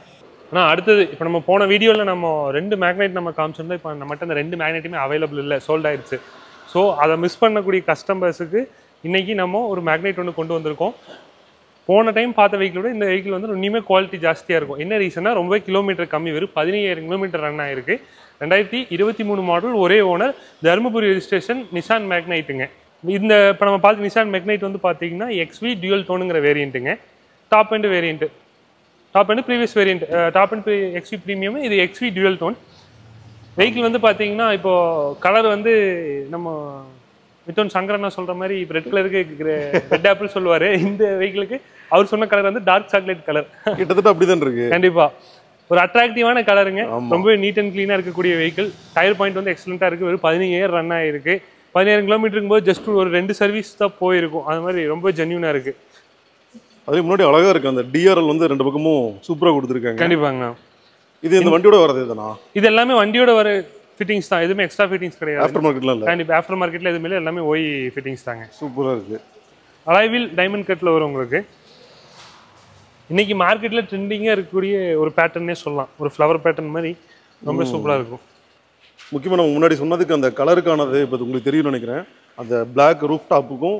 ஆனால் அடுத்தது இப்போ நம்ம போன வீடியோவில் நம்ம 2 மேக்னெட் நம்ம காமிச்சிருந்தோம். இப்போ நம்மகிட்ட அந்த 2 மேக்னெட்டுமே அவைலபிள் இல்லை, சோல்ட் ஆயிடுச்சு. ஸோ அதை மிஸ் பண்ணக்கூடிய கஸ்டமர்ஸுக்கு இன்றைக்கி நம்ம ஒரு மேக்னெட் ஒன்று கொண்டு வந்திருக்கோம். போன டைம் பார்த்த வெஹிக்கிளோட இந்த வெஹிக்கிள் வந்து இன்னுமே குவாலிட்டி ஜாஸ்தியாக இருக்கும். என்ன ரீசன்னா ரொம்பவே கிலோமீட்டர் கம்மி, வெறும் 15,000 கிலோமீட்டர் ரன் ஆயிருக்கு. 2023 மாடல், ஒரே ஓனர், தருமபுரி ரெஜிஸ்ட்ரேஷன், நிசான் மேக்னைட்டுங்க. இந்த இப்போ நம்ம பார்த்து நிசான் மேக்னைட் வந்து பார்த்தீங்கன்னா XV டியூயல் டோனுங்கிற வேரியண்ட்டுங்க. Top end variant, top end previous variant, top end XV premium, இது XV டியூயல் டோன். வெஹிக்கிள் வந்து பார்த்தீங்கன்னா இப்போது கலர் வந்து நம்ம மித்தோன் சங்கரண்ணா சொல்கிற மாதிரி இப்போ ரெட் கலருக்கு ரெட் ஆப்பிள் சொல்லுவார். இந்த வெஹிக்கிளுக்கு அவர் சொன்ன கலர் வந்து டார்க் சாக்லேட் கலர். கிட்டத்தட்ட அப்படி தான் இருக்குது. கண்டிப்பாக ஒரு அட்ராக்டிவான கலருங்க. ரொம்பவே நீட் அண்ட் க்ளீனாக இருக்கக்கூடிய வெஹிக்கிள். டயர் பாயிண்ட் வந்து எக்ஸலண்ட்டாக இருக்குது. வெறும் 15 ரன் ஆகிருக்கு. 15,000 கிலோமீட்டருக்கு போது ஜஸ்ட் ஒரு 2 சர்வீஸ் தான் போயிருக்கும். அது மாதிரி ரொம்ப ஜென்யூனாக இருக்குது. அதுக்கு முன்னாடி அழகாக இருக்குது. அந்த DRL வந்து 2 பக்கமும் சூப்பராக கொடுத்துருக்காங்க. கண்டிப்பாங்க. இது இந்த வண்டியோட வரது தானா? இது எல்லாமே வண்டியோட வர ஃபிட்டிங்ஸ் தான், எதுவுமே எக்ஸ்ட்ரா ஃபிட்டிங்ஸ் கிடையாது. ஆஃப்டர் மார்க்கெட்ல இல்லை. கண்டிப்பாக ஆஃப்டர் மார்க்கெட்டில் எதுவுமே எல்லாமே OE ஃபிட்டிங்ஸ் தாங்க. சூப்பராக இருக்குது. அலாய்வில் டைமண்ட் கட்டில் வரும் உங்களுக்கு. இன்றைக்கி மார்க்கெட்டில் ட்ரெண்டிங்காக இருக்கக்கூடிய ஒரு பேட்டர்னே சொல்லலாம். ஒரு ஃப்ளவர் பேட்டர்ன் மாதிரி ரொம்ப சூப்பராக இருக்கும். முக்கியமாக நம்ம முன்னாடி சொன்னதுக்கு அந்த கலருக்கானது இப்போ உங்களுக்கு தெரியும்னு நினைக்கிறேன். அந்த பிளாக் ரூஃப் டாப்புக்கும்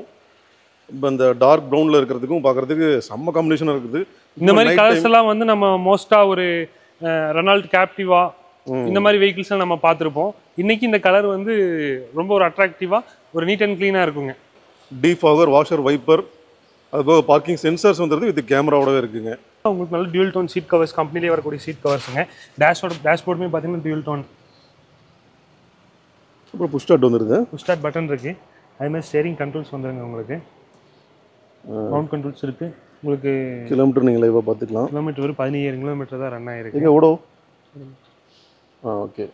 இப்போ இந்த டார்க் ப்ரௌனில் இருக்கிறதுக்கும் பார்க்குறதுக்கு செம்ம காம்பினேஷனாக இருக்குது. இந்த மாதிரி கலர்ஸ் எல்லாம் வந்து நம்ம மோஸ்ட்டாக ஒரு ரெனால்ட் கேப்டிவா இந்த மாதிரி வெஹிக்கிள்ஸ் நம்ம பார்த்துருப்போம். இன்னைக்கு இந்த கலர் வந்து ரொம்ப ஒரு அட்ராக்டிவாக ஒரு நீட் அண்ட் க்ளீனாக இருக்குங்க. டீஃபாகர், வாஷர், வைப்பர், அதுபோக பார்க்கிங் சென்சார்ஸ் வந்துடுது, வித் கேமராவோடவே இருக்குங்க. உங்களுக்கு நல்ல டியூல் டோன் சீட் கவர்ஸ், கம்பெனிலே வரக்கூடிய சீட் கவர்ஸுங்க. டேஷ்போர்டுமே பார்த்தீங்கன்னா டியூல் டோன். அப்புறம் புஷ் ஸ்டார்ட் வந்துடுது. புஷ் ஸ்டார்ட் பட்டன் இருக்குது. அதுமாதிரி ஸ்டேரிங் கண்ட்ரோல்ஸ் வந்துடுங்க. உங்களுக்கு மவுண்ட் கண்ட்ரோல்ஸ் இருக்குது. உங்களுக்கு கிலோமீட்டர் நீங்கள் லைவாக பார்த்துக்கலாம். கிலோமீட்டர் ஒரு 15,000 கிலோமீட்டர் தான் ரன் ஆகிருக்கு. எங்கே odo? Okay,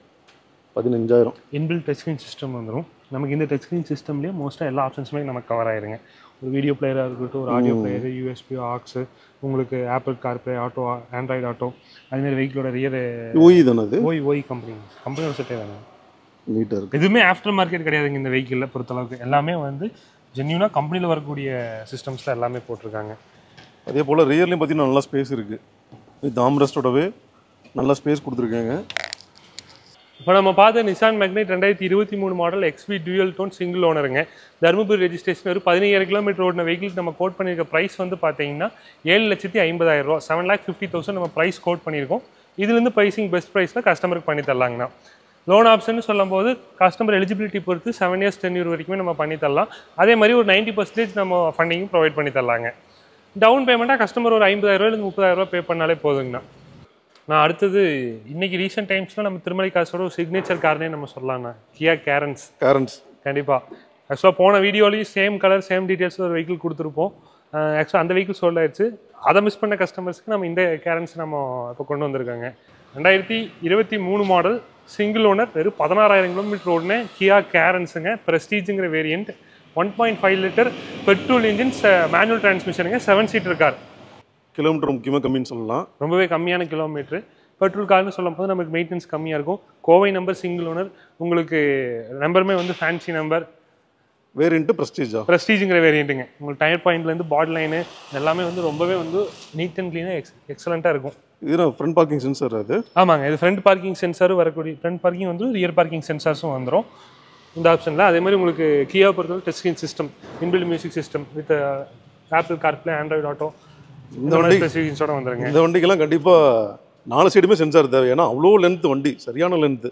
15,000. Inbuilt touch screen system வந்துடும் நமக்கு. இந்த டச் ஸ்க்ரீன் சிஸ்டம்லேயே மோஸ்ட்டாக எல்லா ஆப்ஷன்ஸுமே நமக்கு கவர் ஆயிருங்க. ஒரு வீடியோ பிளேயராக இருக்கட்டும், ஒரு ஆடியோ பிளேயர், USB ஆக்ஸு, உங்களுக்கு apple CarPlay, auto, Android auto, அதுமாதிரி வெஹிக்கிளோட ரியர் OE தானே அது? OE கம்பெனியோட செட்டே தானே. நீட்டாக இருக்குது. எதுவுமே ஆஃப்டர் மார்க்கெட் கிடையாதுங்க இந்த வெஹிக்கிளில் பொறுத்தளவுக்கு. எல்லாமே வந்து ஜென்யூனாக கம்பெனியில் வரக்கூடிய சிஸ்டம்ஸ் தான் எல்லாமே போட்டிருக்காங்க. அதே போல் ரியர்லேயும் பார்த்தீங்கன்னா நல்லா ஸ்பேஸ் இருக்குது. இது ஆம்ரெஸ்டோடவே நல்ல ஸ்பேஸ் கொடுத்துருக்காங்க. இப்போ நம்ம பார்த்த Nissan Magnite 2023 model XV dual tone single ஓனருங்க. தருமபுரி ரெஜிஸ்ட்ரேஷன் ஒரு 15,000 கிலோமீட்டர் ஓடின வெஹிக்கிள் நம்ம கோட் பண்ணியிருக்க ப்ரைஸ் வந்து பார்த்தீங்கன்னா 7,50,000 ரூபா, 7,50,000 நம்ம ப்ரைஸ் கோட் பண்ணியிருக்கோம். இதுலேருந்து ப்ரைஸிங் பெஸ்ட் ப்ரைஸில் கஸ்டமருக்கு பண்ணி தரலாங்கண்ணா. லோன் ஆப்ஷன் சொல்லும்போது கஸ்டமர் எலிஜிபிலிட்டி பொறுத்து 7 years டென்யூர் வரைக்குமே நம்ம பண்ணி தரலாம். அதே மாதிரி ஒரு 90% நம்ம ஃபண்டிங்கும் ப்ரொவைட் பண்ணி தரலாங்க. டவுன் பேமெண்ட்டாக கஸ்டமர் ஒரு 50,000 ரூபாயிலிருந்து 30,000 ரூபா பே பண்ணாலே போதுங்கண்ணா. நான் அடுத்தது இன்னைக்கு ரீசெண்ட் டைம்ஸில் நம்ம திருமலை காசோட ஒரு சிக்னேச்சர் கார்னே நம்ம சொல்லலாம்ண்ணா, கியா கேரன்ஸ். கண்டிப்பாக ஆக்சுவலாக போன வீடியோலையும் சேம் கலர் சேம் டீட்டெயில்ஸ் ஒரு வெஹிக்கிள் கொடுத்துருப்போம். ஆக்சுவலாக அந்த வெஹிக்கிள் சோல்ட் ஆயிடுச்சு. அதை மிஸ் பண்ண கஸ்டமர்ஸ்க்கு நம்ம இந்த கேரன்ஸ் நம்ம இப்போ கொண்டு வந்திருக்காங்க. 2023 மாடல் சிங்கிள் ஓனர், வெறும் 16,000 கிலோமீட்டர் ஓடுன கியா கேரன்ஸுங்க. ப்ரெஸ்டீஜுங்கிற variant, 1.5 litre petrol engines, manual டிரான்ஸ்மிஷனுங்க, 7 சீட்டர் கார். கிலோமீட்டர் முக்கியமாக கம்மின்னு சொல்லலாம், ரொம்பவே கம்மியான கிலோமீட்டர். பெட்ரோல் கார்னு சொல்லும் போது நமக்கு மெயின்டெனன்ஸ் கம்மியாக இருக்கும். கோவை நம்பர், சிங்கிள் ஓனர், உங்களுக்கு நம்பருமே வந்து ஃபேன்சி நம்பர். வேரியண்ட்டு ப்ரெஸ்டீஜுங்கிற வேரியண்ட்டுங்க. உங்களுக்கு டயர் பாயிண்ட்லேருந்து பாடி லைனு எல்லாமே வந்து ரொம்பவே வந்து நீட் அண்ட் க்ளீனாக எக்ஸலண்ட்டாக இருக்கும். இது ஃப்ரண்ட் பார்க்கிங் சென்சார் அது. ஆமாங்க, இது ஃப்ரண்ட் பார்க்கிங் சென்சாரும் வரக்கூடிய, ஃப்ரண்ட் பார்க்கிங் வந்து ரியர் பார்க்கிங் சென்சார்ஸும் வந்துடும் இந்த ஆப்ஷனில். அதே மாதிரி உங்களுக்கு கியா பொறுத்தவரை touch screen system, inbuilt music system with apple CarPlay, Android auto, இந்த ஸ்பெசிஃபிகேஷனோட வந்துருங்க. இந்த வண்டிக்கெல்லாம் கண்டிப்பாக 4 சைடுமே சென்சார் தேவை, ஏன்னா அவ்வளோ லென்த் வண்டி, சரியான லென்த்து.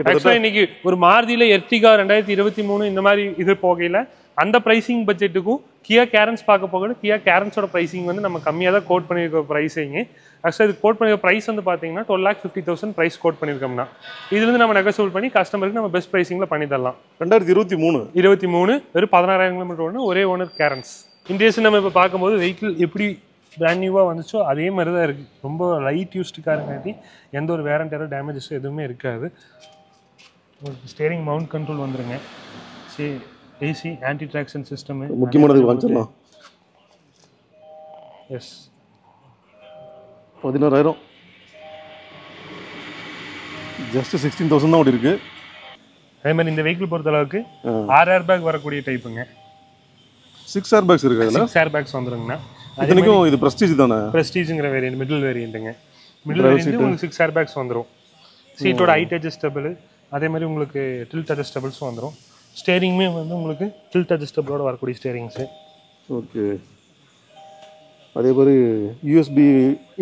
ஆக்சுவலாக இன்னைக்கு ஒரு மாருதியில் எர்டிகா 2023 இந்த மாதிரி இது போகையில் அந்த ப்ரைஸிங் பட்ஜெட்டுக்கும் கியா கேரன்ஸ் பார்க்க போகல, கியா கேரன்ஸோட ப்ரைஸிங் வந்து நம்ம கம்மியாக தான் கோட் பண்ணியிருக்க ப்ரைஸிங்க. ஆக்சுவலாக இது கோட் பண்ணியிருக்க ப்ரைஸ் வந்து பார்த்தீங்கன்னா 12,50,000 ப்ரைஸ் கோட் பண்ணியிருக்கோம்னா, இதுலேருந்து நம்ம நெகோசியபிள் பண்ணி கஸ்டமருக்கு நம்ம பெஸ்ட் ப்ரைஸிங்கில் பண்ணி தரலாம். 2023 வெறும் 16,000 கிலோமீட்டர் ஓடுன ஒரே ஓனர் கேரன்ஸ். இன்டேஸ் நம்ம இப்போ பார்க்கும்போது வெஹிக்கிள் எப்படி பிராண்ட் நியூவாக வந்துச்சோ அதே மாதிரி தான் இருக்குது. ரொம்ப லைட் யூஸ்டு காருங்காட்டி எந்த ஒரு வேரண்ட் டேமேஜஸும் எதுவுமே இருக்காது. உங்களுக்கு ஸ்டேரிங் மவுண்ட் கண்ட்ரோல் வந்துருங்க, ஏசி, ஆன்டி ட்ராக்ஷன் சிஸ்டம், முக்கியமானது வாங்கிடலாம். எஸ், 16,000 ஜஸ்ட் 16,000 தான் ஓடி இருக்கு. அதே மாதிரி இந்த வெஹிக்கிள் பொறுத்த அளவுக்கு 6 ஏர் பேக் வரக்கூடிய டைப்புங்க. 6 ஏர் பேக்ஸ் இருக்கு. 6 ஏர் பேக்ஸ் வந்துருங்கண்ணா. இதுக்கும் இது ப்ரெஸ்டீஜ் தானே? ப்ரெஸ்டீஜுங்கிற வேரியண்ட், மிடில் வேரியண்ட்டுங்க. மிடில் வேரியண்ட் உங்களுக்கு 6 ஏர் பேக்ஸ் வந்துடும். சீட்டோட ஹைட் அட்ஜஸ்டபிள், அதே மாதிரி உங்களுக்கு டில்ட் அட்ஜஸ்டபிள்ஸும் வந்துடும். ஸ்டேரிங்குமே வந்து உங்களுக்கு டில்ட் அட்ஜஸ்டபிளோட வரக்கூடிய ஸ்டேரிங்ஸு. ஓகே, அதே மாதிரி யூஎஸ்பி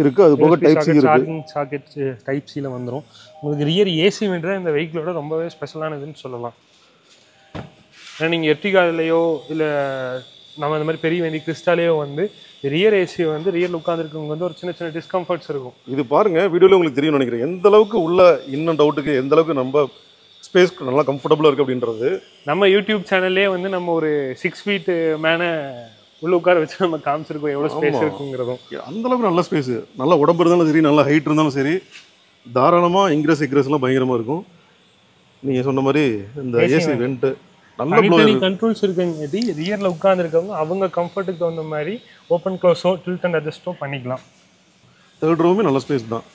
இருக்குது, அது போக டைப் சி இருக்குது. சார்ஜிங் சாக்கெட் டைப் சியில் வந்துடும். உங்களுக்கு ரியர் ஏசி வென்ட்ரு இந்த வெஹிக்கிளோட ரொம்பவே ஸ்பெஷலானதுன்னு சொல்லலாம். ஏன்னா நீங்கள் எர்டிகாலையோ இல்லை நம்ம இந்த மாதிரி பெரிய வண்டி கிறிஸ்டாலேயோ வந்து ரியர் ஏசி வந்து ரியர் உட்காந்துருக்கவங்க வந்து ஒரு சின்ன சின்ன டிஸ்கம்ஃபர்ட்ஸ் இருக்கும். இது பாருங்கள், வீடியோவில் உங்களுக்கு தெரியும் நினைக்கிறேன் எந்த அளவுக்கு உள்ள இன்னும் டவுட்டுக்கு எந்த அளவுக்கு நம்ம ஸ்பேஸ் நல்லா கம்ஃபர்டபுளாக இருக்குது அப்படின்றது. நம்ம யூடியூப் சேனல்லே வந்து நம்ம ஒரு 6 ஃபீட் மேலே உள்ள உட்கார வச்சு நம்ம காமிச்சிருக்கோம் எவ்வளோ ஸ்பேஸ் இருக்குங்கிறதும். அந்தளவுக்கு நல்ல ஸ்பேஸு, நல்லா உடம்பு இருந்தாலும் சரி, நல்லா ஹைட் இருந்தாலும் சரி, தாராளமாக இன்க்ரெஸ் எக்ரெஸ்லாம் பயங்கரமாக இருக்கும். நீங்கள் சொன்ன மாதிரி இந்த ஏசி வெண்ட்டு நல்ல கண்ட்ரோல்ஸ் இருக்குங்காட்டி ரியரில் உட்காந்துருக்கவங்க அவங்க கம்ஃபர்ட்டுக்கு தகுந்த மாதிரி ஓப்பன் க்ளோஸோ டில்ட் அண்ட் அட்ஜஸ்ட்டோ பண்ணிக்கலாம். தேர்ட் ரோவுமே நல்ல ஸ்பேஸ் தான்,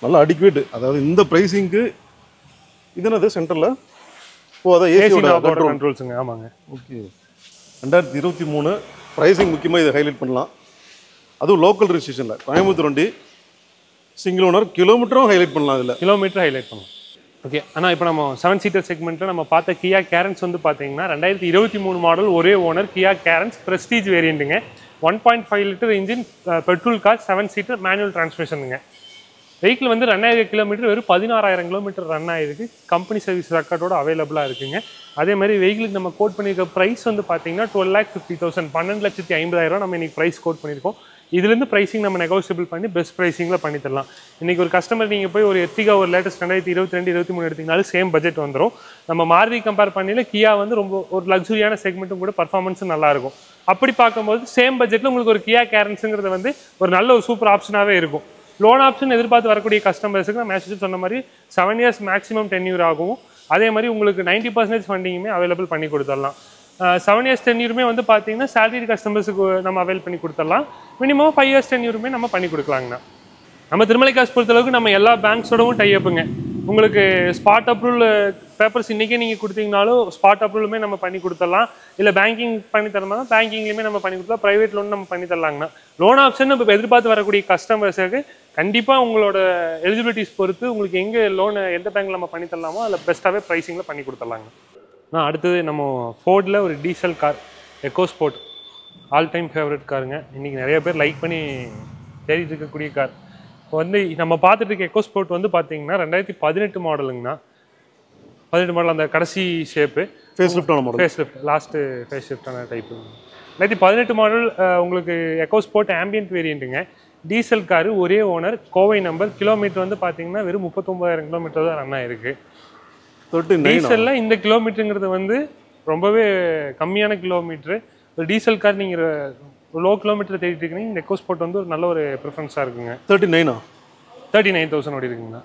நல்லா அடிக்குவேட். அதாவது இந்த ப்ரைஸிங்க்கு இது என்னது சென்டரில்? ஓ, அதான் ஏசியோட கண்ட்ரோல்ஸுங்க. ஆமாங்க. ஓகே, 2023 ப்ரைஸிங் முக்கியமாக இதை ஹைலைட் பண்ணலாம். அதுவும் லோக்கல் ரெஜிஸ்ட்ரேஷனில் கோயம்புத்தூர் வண்டி, சிங்கிள் ஓனர், கிலோமீட்டரும் ஹைலைட் பண்ணலாம். இதில் கிலோமீட்டர் ஹைலைட் பண்ணலாம். ஓகே, ஆனால் இப்போ நம்ம 7 சீட்டர் செக்மெண்ட்டில் நம்ம பார்த்த கியா கேரன்ஸ் வந்து பார்த்தீங்கன்னா 2023 மாடல் ஒரே ஓனர் கியா கேரன்ஸ் ப்ரெஸ்டீஜ் வேரியண்ட்டுங்க. 1.5 litre engine, petrol car, 7 seater, manual டிரான்ஸ்மிஷனுங்க. வெஹிக்கிள் வந்து 2,000 கிலோமீட்டர், வெறும் 16,000 கிலோமீட்டர் ரன் ஆகிருக்கு. கம்பெனி சர்வீஸ் ரெக்கார்டோட அவைலபிளாக இருக்குங்க. அதே மாதிரி வெஹிக்கிளுக்கு நம்ம கோட் பண்ணியிருக்க ப்ரைஸ் வந்து பார்த்தீங்கன்னா 12,50,000, 12,50,000 நம்ம இன்றைக்கி ப்ரைஸ் கோட் பண்ணியிருக்கோம். இதுலேருந்து ப்ரைஸிங் நம்ம நெகோசியபிள் பண்ணி பெஸ்ட் ப்ரைஸிங்கில் பண்ணி தரலாம். இன்றைக்கி ஒரு கஸ்டமர் நீங்கள் போய் ஒரு எர்டிகா ஒரு லேட்டஸ்ட் 2022, 2023 எடுத்திங்கனாலும் சேம் பட்ஜெட் வந்துடும். நம்ம மாருதி கம்பேர் பண்ணல கியா வந்து ரொம்ப ஒரு லக்ஸுரியான செக்மெண்ட்டும் கூட பர்ஃபார்மன்ஸும் நல்லாயிருக்கும். அப்படி பார்க்கும்போது சேம் பட்ஜெட்டில் உங்களுக்கு ஒரு கியா கேரன்ஸுங்கிறது வந்து ஒரு நல்ல ஒரு சூப்பர் ஆப்ஷனாகவே இருக்கும். லோன் ஆப்ஷன் எதிர்பார்த்து வரக்கூடிய கஸ்டமர்ஸுக்கு நான் மேசேஜ் சொன்ன மாதிரி 7 இயர்ஸ் மேக்ஸிமம் 10 இயர் ஆகும். அதே மாதிரி உங்களுக்கு 90% ஃபண்டிங்குமே அவைலபிள் பண்ணி கொடுத்துடலாம். 7 இயர்ஸ் 10 இயருமே வந்து பார்த்தீங்கன்னா சேலரி கஸ்டமர்ஸுக்கு நம்ம அவைல் பண்ணி கொடுத்துடலாம். மினிமம் 5 இயர்ஸ் 10 இயருமே நம்ம பண்ணி கொடுக்கலாங்கண்ணா. நம்ம திருமலை காசு பொறுத்தளவுக்கு நம்ம எல்லா பேங்க்ஸோடவும் டைஅப்புங்க. உங்களுக்கு ஸ்பாட் அப்ரூவல் பேப்பர்ஸ் இன்றைக்கே நீங்கள் கொடுத்தீங்கனாலும் ஸ்பாட் அப்ரூவலுமே நம்ம பண்ணி கொடுத்துடலாம். இல்லை பேங்கிங் பண்ணி தரணும், பேங்கிங்லேயுமே நம்ம பண்ணி கொடுத்தலாம். ப்ரைவேட் லோன் நம்ம பண்ணி தரலாங்கண்ணா. லோன் ஆப்ஷன் இப்போ எதிர்பார்த்து வரக்கூடிய கஸ்டமர்ஸுக்கு கண்டிப்பாக உங்களோட எலிஜிபிலிட்டிஸ் பொறுத்து உங்களுக்கு எங்கே லோனை எந்த பேங்க்கில் நம்ம பண்ணி தரலாமோ அதில் பெஸ்ட்டாகவே ப்ரைஸிங்கில் பண்ணி கொடுத்துடலாங்க. அடுத்தது நம்ம ஃபோர்டில் ஒரு diesel car EcoSport, all time favourite காருங்க. இன்றைக்கி நிறைய பேர் லைக் பண்ணி தேடிட்டு இருக்கக்கூடிய கார். இப்போ வந்து நம்ம பார்த்துட்டு இருக்க எக்கோ ஸ்போர்ட் வந்து பார்த்தீங்கன்னா 2018 மாடலுங்கண்ணா. 18 மாடல் அந்த கடைசி ஷேப்பு ஃபேஸ் லிஃப்டான model, face lift last face லிஃப்டான டைப்பு. 2018 மாடல் உங்களுக்கு எக்கோ ஸ்போர்ட் ஆம்பியன்ட் வேரியண்ட்டுங்க. டீசல் காரு, ஒரே ஓனர், கோவை நம்பர். கிலோமீட்டர் வந்து பார்த்தீங்கன்னா வெறும் 39,000 கிலோமீட்டர் தான் ரன் ஆயிருக்கு. டீசல்ல இந்த கிலோமீட்டருங்கிறது வந்து ரொம்பவே கம்மியான கிலோமீட்டர். ஒரு டீசல் கார் நீங்கள் லோ கிலோமீட்டர் தேடிட்டு இருக்கீங்க, இந்த EcoSport வந்து ஒரு நல்ல ஒரு ப்ரிஃபரன்ஸாக இருக்குங்க. 39,000 ஓடி இருக்குங்கண்ணா.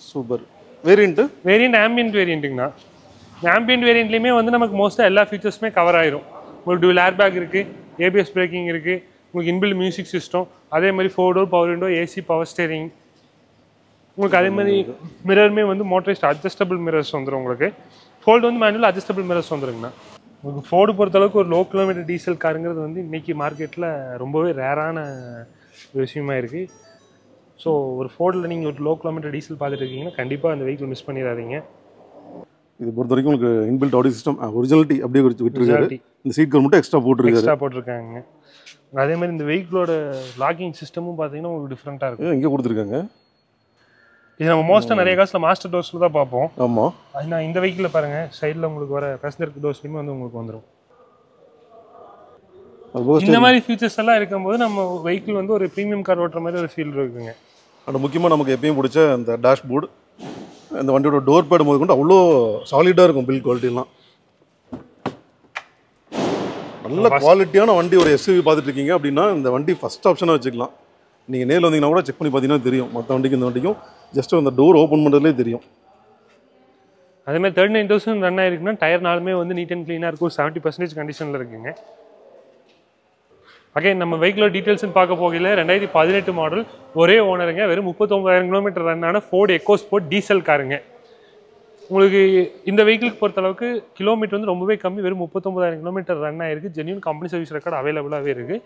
சூப்பர். வேரியண்ட் ஆம்பியன்ட் வேரியண்ட்டுங்கண்ணா. ஆம்பியன்ட் வேரியண்ட்லேயுமே வந்து நமக்கு மோஸ்ட்டாக எல்லா ஃபீச்சர்ஸுமே கவர் ஆயிரும். உங்களுக்கு டுவல் ஏர் பேக் இருக்குது, ABS பிரேக்கிங் இருக்குது, உங்களுக்கு இன்பில்ட் மியூசிக் சிஸ்டம், அதே மாதிரி 4 door power window, AC power steering. உங்களுக்கு அதே மாதிரி மிரருமே வந்து மோட்டரைஸ்ட் அட்ஜஸ்டபிள் மிரர்ஸ் வந்துடும். உங்களுக்கு ஃபோல்டு வந்து மேனுவல் அட்ஜஸ்டபிள் மிரர்ஸ் வந்துருங்கண்ணா. உங்களுக்கு ஃபோர்டு பொறுத்தளவுக்கு ஒரு லோ கிலோமீட்டர் டீசல் காருங்கிறது வந்து இன்றைக்கி மார்க்கெட்டில் ரொம்பவே ரேரான ஒரு விஷயமா இருக்குது. ஸோ ஒரு ஃபோர்டில் நீங்கள் ஒரு லோ கிலோமீட்டர் டீசல் பார்த்துட்டு இருக்கீங்கன்னா கண்டிப்பாக அந்த வெஹிக்கிள் மிஸ் பண்ணிடாதீங்க. இது பொறுத்த வரைக்கும் உங்களுக்கு இன்பில்ட் ஆடியோ சிஸ்டம் ஒரிஜினாலிட்டி அப்படியே விட்டுருக்காரு. இந்த சீட் கவர் மட்டும் எக்ஸ்ட்ரா போட்டிருக்காங்க. அதே மாதிரி இந்த வெஹிக்கிளோட லாக்கிங் சிஸ்டமும் பார்த்தீங்கன்னா உங்களுக்கு டிஃப்ரெண்ட்டாக இருக்கும். இங்கே கொடுத்துருக்காங்க. இது நம்ம மோஸ்ட்டாக நிறைய காசில் மாஸ்டர் டோர்ஸில் தான் பார்ப்போம். ஆமாம். ஆனால் இந்த வெஹிக்கிளில் பாருங்கள், சைடில் உங்களுக்கு வர பேசஞ்சர் டோர்ஸ்லையுமே வந்து உங்களுக்கு வந்துடும். இந்த மாதிரி ஃபீச்சர்ஸ் எல்லாம் இருக்கும்போது நம்ம வெஹிக்கிள் வந்து ஒரு ப்ரீமியம் கார் ஓட்டுற மாதிரி ஒரு ஃபீல் இருக்குங்க. அது முக்கியமாக நமக்கு எப்பயும் பிடிச்ச அந்த டேஷ்போர்டு, அந்த வண்டியோட டோர் பேட் முதல் கொண்டு அவ்வளோ சாலிடாக இருக்கும். பில்ட் குவாலிட்டிலாம் நல்ல குவாலிட்டியான வண்டி. ஒரு SUV பார்த்துட்டு இருக்கீங்க அப்படின்னா இந்த வண்டி ஃபஸ்ட் ஆப்ஷனாக வச்சுக்கலாம். நீங்கள் நேரில் வந்தீங்கன்னா கூட செக் பண்ணி பார்த்தீங்கன்னா தெரியும். மற்ற வண்டிக்கு இந்த வண்டிக்கும் ஜஸ்ட் அந்த டோர் ஓப்பன் பண்ணுறதுலே தெரியும். அதேமாதிரி 39,000 ரன் ஆயிருக்குன்னா டயர் நாளுமே வந்து நீட் அண்ட் க்ளீனாக இருக்கும். 70% கண்டிஷனில் இருக்குங்க. அகைன் நம்ம வெஹிக்கிளோட டீட்டெயில்ஸ்னு பார்க்க போகல 2018 மாடல், ஒரே ஓனருங்க, வெறும் 39,000 கிலோமீட்டர் ரன் ஆன ஃபோர்டு EcoSport டீசல் காருங்க. உங்களுக்கு இந்த வெஹிக்கிளுக்கு பொறுத்தளவுக்கு கிலோமீட்டர் வந்து ரொம்பவே கம்மி, வெறும் 39,000 கிலோமீட்டர் ரன் ஆயிருக்கு. ஜென்யூன் கம்பெனி சர்வீஸ் ரெக்கார்டு அவைலபிளாகவே இருக்குது.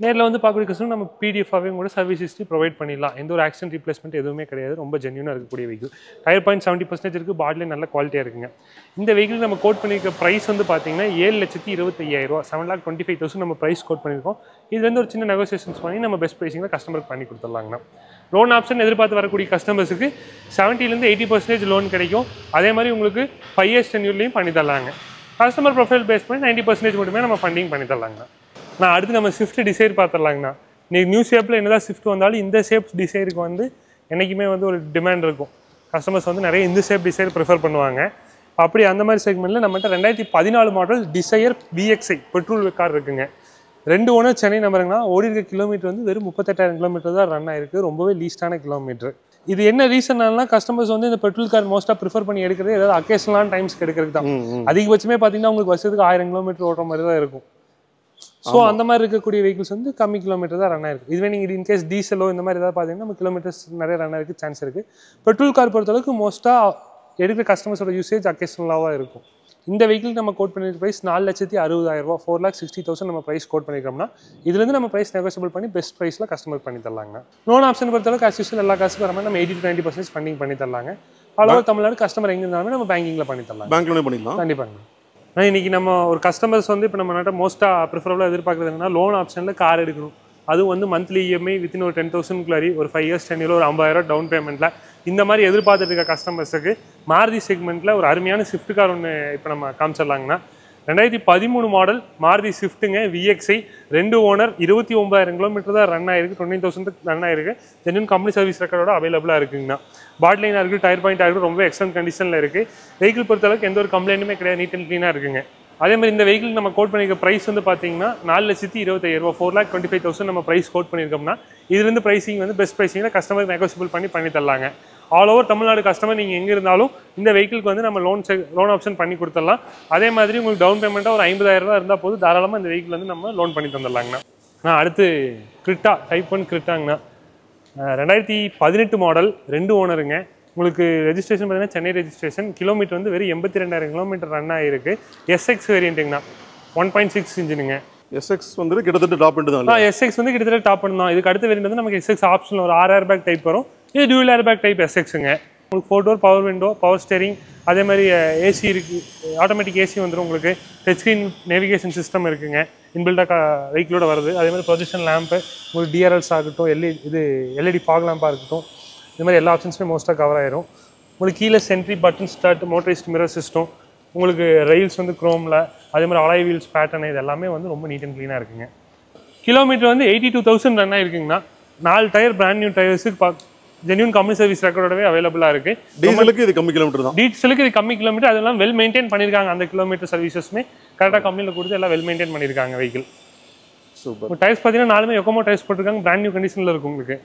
நேரில் வந்து பார்க்கக்கூடிய கஸ்டமர் நம்ம PDF-ஆகவே கூட சர்வீஸ் ஹிஸ்ட்ரி ப்ரொவைட் பண்ணிடலாம். எந்த ஒரு ஆக்சிடென்ட் ரீப்ளேஸ்மெண்ட் எதுவுமே கிடையாது. ரொம்ப ஜென்யூனாக இருக்கக்கூடிய வெஹிக்கிள். டயர் பாயிண்ட் 70% இருக்குது. பாடிலே நல்ல குவாலிட்டியாக இருக்குங்க. இந்த வெஹிக்கிள் நம்ம கோட் பண்ணியிருக்க ப்ரைஸ் வந்து பார்த்தீங்கன்னா 7,25,000 7,25,000 நம்ம ப்ரைஸ் கோட் பண்ணியிருக்கோம். இதுலேருந்து ஒரு சின்ன நெகோசியேஷன்ஸ் பண்ணி நம்ம பெஸ்ட் ப்ரைஸிங்கில் கஸ்டமருக்கு பண்ணி கொடுத்துடலாங்கண்ணா. லோன் ஆப்ஷன் எதிர்பார்த்து வரக்கூடிய கஸ்டமர்ஸுக்கு 70% 80% லோன் கிடைக்கும். அதே மாதிரி உங்களுக்கு 5 years டென்யூர்லையும் பண்ணி தரலாங்க. கஸ்டமர் ப்ரொஃபைல் பேஸ் பண்ணி 90% மட்டுமே நம்ம ஃபண்டிங் பண்ணி தரலாங்கண்ணா. நான் அடுத்து நம்ம ஸ்விஃப்ட் டிசைர் பார்த்துடலாங்கண்ணா. நீங்கள் நியூ ஷேப்பில் என்னதான் ஸ்விஃப்ட் வந்தாலும் இந்த ஷேப் டிசைருக்கு வந்து என்றைக்குமே வந்து ஒரு டிமாண்ட் இருக்கும். கஸ்டமர்ஸ் வந்து நிறைய இந்த ஷேப் டிசைர் ப்ரிஃபர் பண்ணுவாங்க. அப்படி அந்த மாதிரி செக்மெண்ட்டில் நம்மகிட்ட 2014 model Dzire VXi petrol car இருக்குங்க. 2 ஓனர், சென்னை நம்பருங்கண்ணா. ஓடி இருக்க கிலோமீட்டர் வந்து வெறும் 38,000 கிலோமீட்டர் தான் ரன் ஆயிருக்கு. ரொம்பவே லீஸ்டான கிலோமீட்டர். இது என்ன ரீசன்னால கஸ்டமர்ஸ் வந்து இந்த பெட்ரோல் கார் மோஸ்ட்டாக ப்ரிஃபர் பண்ணி எடுக்கிறது ஏதாவது அக்கேஷனலான டைம்ஸ்க்கு எடுக்கிறது தான். அதிகபட்சமே பார்த்தீங்கன்னா உங்களுக்கு வருஷத்துக்கு 1000 கிலோமீட்டர் ஓடுற மாதிரி தான் இருக்கும். ஸோ அந்த மாதிரி இருக்கக்கூடிய வெஹிக்கிள்ஸ் வந்து கம்மி கிலோமீட்டர் தான் ரன் ஆயிருக்கு. இதுவே நீங்கள் இன்கேஸ் டீசலோ இந்த மாதிரி ஏதாவது பார்த்தீங்கன்னா நம்ம கிலோமீட்டர்ஸ் நிறைய ரன் ஆயிருக்கு சான்ஸ் இருக்குது. பெட்ரோல் கார் பொறுத்தளவுக்கு மோஸ்ட்டாக எடுக்கிற கஸ்டமர்ஸோட யூசேஜ் அக்கேஷனலாக இருக்கும். இந்த வெஹிக்கிள் நம்ம கோட் பண்ணிருக்க ப்ரைஸ் 4,60,000 4,60,000 நம்ம ப்ரைஸ் கோட் பண்ணிக்கிறோம்னா இதுலேருந்து நம்ம ப்ரைஸ் நெகோசியபிள் பண்ணி பெஸ்ட் ப்ரைஸில் கஸ்டமர் பண்ணி தரலாங்க. லோன் ஆப்ஷன் பொறுத்தளவுக்கு as usual எல்லா காசுக்கும் வர மாதிரி நம்ம 80 to 90% ஃபண்டிங் பண்ணி தரலாங்க. ஆல் தமிழ்நாடு கஸ்டமர் எங்கே இருந்தாலுமே நம்ம பேங்கிங்கில் பண்ணி தரலாம். பேங்க்லேயே பண்ணிக்கலாம். கண்டிப்பாங்க. ஆனால் இன்றைக்கி நம்ம ஒரு கஸ்டமர்ஸ் வந்து இப்போ நம்ம நாட்டை மோஸ்ட்டாக ப்ரிஃபரபுளாக எதிர்பார்க்குறது என்னன்னா லோன் ஆப்ஷனில் கார் எடுக்கணும். அதுவும் வந்து மந்த்லி EMI வித்தின் ஒரு 10,000 ஒரு 5 years டென்யூரில் ஒரு 50,000 டவுன் பேமெண்ட்டில் இந்த மாதிரி எதிர்பார்த்துட்டு இருக்க கஸ்டமர்ஸுக்கு மாருதி செக்மெண்ட்டில் ஒரு அருமையான ஸ்விஃப்ட் கார் ஒன்று இப்போ நம்ம காமிச்சிடலாங்கன்னா 2013 மாடல் மாருதி ஸ்விஃப்ட்டுங்க VXi 2 ஓனர் 29,000 கிலோமீட்டர் தான் ரன் ஆயிருக்கு. 29,000 ரன் ஆயிருக்கு. ஜென்யூன் கம்பெனி சர்வீஸ் ரெக்கார்டோட அவைலபிளாக இருக்குங்கண்ணா. பாடி லைனாக இருக்குது, டயர் பாயிண்ட் ஆகிருக்கு, ரொம்ப எக்ஸலன்ட் கண்டிஷனில் இருக்குது. வெஹிக்கிள் பொறுத்தளவுக்கு எந்த ஒரு கம்ப்ளைண்ட்டுமே கிடையாது, நீட் அண்ட் க்ளீனாக இருக்குங்க. அதே மாதிரி இந்த வெஹிக்கிள் நம்ம கோட் பண்ணியிருக்க ப்ரைஸ் வந்து பார்த்தீங்கன்னா 4,25,000 4,25,000 நம்ம ப்ரைஸ் கோட் பண்ணியிருக்கோம்னா இதுலேருந்து ப்ரைஸிங் வந்து பெஸ்ட் ப்ரைஸிங்கில் கஸ்டமர் நெகோசியபிள் பண்ணி தரலாங்க. ஆல் ஓவர் தமிழ்நாடு கஸ்டமர் நீங்கள் எங்கே இருந்தாலும் இந்த வெஹிக்கிளுக்கு வந்து நம்ம லோன் ஆப்ஷன் பண்ணி கொடுத்துடலாம். அதே மாதிரி உங்களுக்கு டவுன் பேமெண்ட்டாக ஒரு 50,000 இருந்தால் போது தாராளமாக இந்த வெஹிக்கிள் வந்து நம்ம லோன் பண்ணி தந்துடலாங்கண்ணா. அடுத்து கிரிட்டா டைப் 1 கிரிட்டாங்கண்ணா. 2018 மாடல் 2 ஓனருங்க. உங்களுக்கு ரெஜிஸ்ட்ரேஷன் பார்த்தீங்கன்னா சென்னை ரெஜிஸ்ட்ரேஷன். கிலோமீட்டர் வந்து வெறும் 82,000 கிலோமீட்டர் ரன் ஆகிருக்கு. SX வேரியண்ட்டுங்கண்ணா. 1.6 இன்ஜினுங்க. SX வந்து கிட்டத்தட்ட டாப் எண்ட் தான். SX வந்து கிட்டத்தட்ட டாப் எண்ட் தான். இதுக்கு அடுத்த வேரியண்ட் வந்து நமக்கு SX ஆப்ஷனில் ஒரு 6 ஏர்பேக் டைப் வரும். இது டியூல் ஏர்பேக் டைப் SXங்க. உங்களுக்கு 4 door power window, power steering, அதே மாதிரி ஏசி இருக்குது, ஆட்டோமேட்டிக் ஏசி வந்துடும். உங்களுக்கு டச் ஸ்க்ரீன் நேவிகேஷன் சிஸ்டம் இருக்குங்க, இன்பில்டாக வெஹிக்கிளோட வருது. அதே மாதிரி ப்ரொஜெக்ஷன் லேம்ப்பு, உங்களுக்கு DRLs ஆகட்டும், LED ஃபாக் லேம்பாக இருக்கட்டும், இது மாதிரி எல்லா ஆப்ஷன்ஸுமே மோஸ்ட்டாக கவர் ஆயிரும். உங்களுக்கு கீழே sentry button start, motorised mirror system, உங்களுக்கு ரெயில்ஸ் வந்து குரோமில், அதே மாதிரி அலாய் வீல்ஸ் பேட்டர்ன், இது எல்லாமே வந்து ரொம்ப நீட் அண்ட் க்ளீனாக இருக்குங்க. கிலோமீட்டர் வந்து 82,000 ரன் ஆகிருக்குங்கண்ணா. 4 டயர் பிராண்ட் நியூ டயர்ஸுக்கு ஜென்யூன் கம்பெனி சர்வீஸ் ரெக்கார்டோடவே அவைலபிளாக இருக்குது. டீசலுக்கு இது கம்மி கிலோமீட்டர் தான். டீசலுக்கு இது கம்மி கிலோமீட்டர், அதெல்லாம் வெல் மெயின்டைன் பண்ணியிருக்காங்க. அந்த கிலோமீட்டர் சர்வீசஸுமே கரெக்டாக கம்பெனியில் கொடுத்து எல்லாம் வெல் மெயின்டைன் பண்ணியிருக்காங்க வெஹிக்கிள். சூப்பர். டயர்ஸ் பார்த்தீங்கன்னா 4மே யோகோமோ டயர்ஸ் போட்டிருக்காங்க, பிராண்ட் நியூ கண்டிஷனில் இருக்கும் உங்களுக்கு.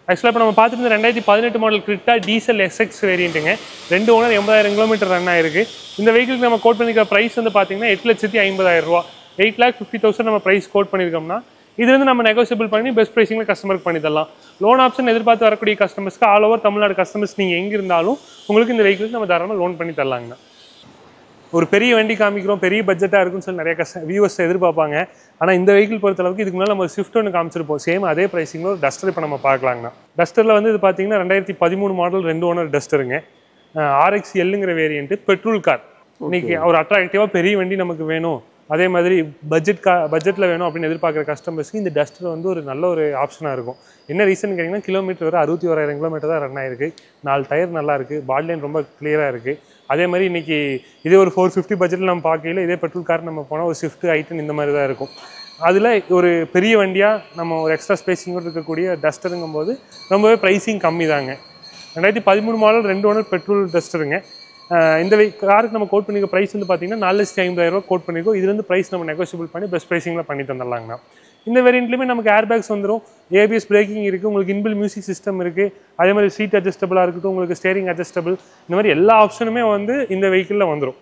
ஆக்சுவலாக இப்போ நம்ம பார்த்துட்டு 2018 மாடல் கிரிட்டா டீசல் எஸ்எக்ஸ் வேரியண்ட்டுங்க. 2 ஓனர் 80,000 கிலோமீட்டர் ரன் ஆயிருக்கு. இந்த வெஹிக்கிளுக்கு நம்ம கோட் பண்ணிக்கிற ப்ரைஸ் வந்து பார்த்தீங்கன்னா 8,50,000 ரூபா, 8,50,000 நம்ம ப்ரைஸ் கோட் பண்ணியிருக்கோம்னா இது வந்து நம்ம நெகோசியபிள் பண்ணி பெஸ்ட் ப்ரைஸிங்கில் கஸ்டமருக்கு பண்ணி தரலாம். லோன் ஆப்ஷன் எதிர்பார்த்து வரக்கூடிய கஸ்டமர்ஸ்க்கு ஆல் ஓவர் தமிழ்நாடு கஸ்டமர்ஸ் நீங்கள் எங்கே இருந்தாலும் உங்களுக்கு இந்த வெஹிக்கிளுக்கு நம்ம தாராளமாக லோன் பண்ணி தரலாங்கண்ணா. ஒரு பெரிய வண்டி காமிக்கிறோம், பெரிய பட்ஜெட்டாக இருக்குன்னு சொல்லி நிறைய வியூவர்ஸ் எதிர்பார்ப்பாங்க. ஆனால் இந்த வெஹிக்கிள் பொறுத்தளவுக்கு இதுக்கு முன்னாடி நம்ம ஸ்விஃப்ட் ஒன்று காமிச்சிருப்போம், சேம் அதே ப்ரைஸிங்கில் ஒரு டஸ்டர் இப்போ நம்ம பார்க்கலாங்கண்ணா. டஸ்டரில் வந்து இது பார்த்தீங்கன்னா 2013 மாடல் 2 ஓனர் டஸ்டருங்க. RXLங்கிற வேரியண்ட்டு பெட்ரோல் கார். இன்னைக்கு ஒரு அட்ராக்டிவாக பெரிய வண்டி நமக்கு வேணும், அதே மாதிரி பட்ஜெட்டில் வேணும் அப்படின்னு எதிர்பார்க்குற கஸ்டமர்ஸ்க்கு இந்த டஸ்டர் வந்து ஒரு நல்ல ஒரு ஆப்ஷனாக இருக்கும். என்ன ரீசன் கேட்டிங்கன்னா கிலோமீட்டர் வர 61,000 கிலோமீட்டர் தான் ரன் ஆயிருக்கு. 4 டயர் நல்லா இருக்குது, பாடி லைன் ரொம்ப கிளியராக இருக்குது. அதே மாதிரி இன்றைக்கி இதே ஒரு 450 பட்ஜெட்டில் நம்ம பார்க்கையில் இதே பெட்ரோல் கார் நம்ம போனால் ஒரு ஸ்விஃப்ட் ஐட்டன் இந்த மாதிரி தான் இருக்கும். அதில் ஒரு பெரிய வண்டியாக நம்ம ஒரு எக்ஸ்ட்ரா ஸ்பேஸிங்கோடு இருக்கக்கூடிய டஸ்டருங்கும் போது ரொம்பவே ப்ரைஸிங் கம்மி தாங்க. 2013 மாடல் 2 ஓனர் பெட்ரோல் டஸ்டருங்க. இந்த காருக்கு நம்ம கோட் பண்ணிக்க ப்ரைஸ் வந்து பார்த்தீங்கன்னா 4,50,000 கோட் பண்ணியிருக்கோம். இது வந்து ப்ரைஸ் நம்ம நெகோசியபிள் பண்ணி பெஸ்ட் ப்ரைஸிங்கில் பண்ணி தந்துடலாங்கண்ணா. இந்த வேரியண்ட்லேயுமே நமக்கு ஏர் பேக்ஸ் வந்துடும், ABS பிரேக்கிங் இருக்குது, உங்களுக்கு இன்பில் மியூசிக் சிஸ்டம் இருக்குது, அதே மாதிரி சீட் அட்ஜஸ்டபிளாக இருக்கட்டும், உங்களுக்கு ஸ்டேரிங் அட்ஜஸ்டபிள், இந்த மாதிரி எல்லா ஆப்ஷனுமே வந்து இந்த வெஹிக்கிளில் வந்துடும்.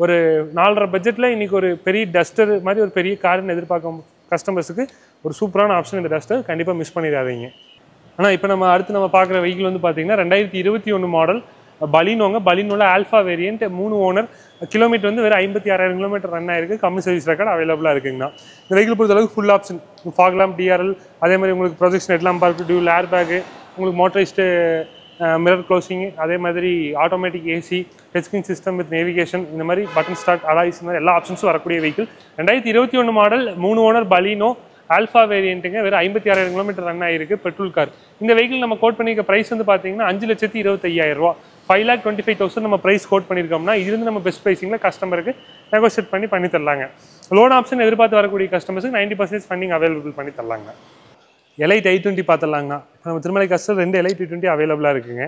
ஒரு 4.5 பட்ஜெட்டில் இன்றைக்கி ஒரு பெரிய டஸ்டர் மாதிரி ஒரு பெரிய காருன்னு எதிர்பார்க்கும் கஸ்டமர்ஸுக்கு ஒரு சூப்பரான ஆப்ஷன் இந்த டஸ்டர், கண்டிப்பாக மிஸ் பண்ணிடாதீங்க. ஆனால் இப்போ நம்ம அடுத்து நம்ம பார்க்குற வெஹிக்கிள் வந்து பார்த்தீங்கன்னா 2021 மாடல் பலினோங்க. பலினோவில் ஆல்ஃபா வேரியண்ட் 3 ஓனர், கிலோமீட்டர் வந்து வெறும் 56,000 கிலோமீட்டர் ரன் ஆயிருக்கு. கம்மி சர்வீஸ் ரெக்கார்டு அவைலபிளாக இருக்குங்கண்ணா. இந்த வெஹிக்கிள் பொறுத்தளவுக்கு full option fog lamp, DRL, அதே மாதிரி உங்களுக்கு ப்ரொஜெக்ஷன் ஹெட்லாம்ப் பார்க்கு, டியூல் ஏர் பேக்கு, உங்களுக்கு மோட்டரைஸ்டு மிரர் க்ளோசிங், அதே மாதிரி automatic AC, touchscreen system with navigation, இந்த மாதிரி பட்டன் ஸ்டார்ட் அலாய்ஸ், இந்த மாதிரி எல்லா ஆப்ஷன்ஸும் வரக்கூடிய vehicle. 2021 model 3 owner Baleno alpha வேரியண்ட்டுங்க. வெறும் 56,000 கிலோமீட்டர் ரன் ஆயிருக்கு, பெட்ரோல் கார். இந்த வெஹிக்கிள் நம்ம கோட் பண்ணிக்க ப்ரைஸ் வந்து பார்த்தீங்கன்னா 5,25,000 ரூபா, 5,25,000 நம்ம ப்ரைஸ் கோட் பண்ணியிருக்கோம்னா இதுலேருந்து நம்ம பெஸ்ட் ப்ரைஸிங்கில் கஸ்டமருக்கு நெகோசியேட் பண்ணி தரலாங்க. லோன் ஆப்ஷன் எதிர்பார்த்து வரக்கூடிய கஸ்டமர்ஸுக்கு 90% ஃபண்டிங் அவைலபிள் பண்ணி தரலாங்க. Elite i20 பார்த்துடலாங்கண்ணா. இப்போ நம்ம திருமலை கஸ்டர் 2 எலைட் i20 அவைலபிளாக இருக்குங்க.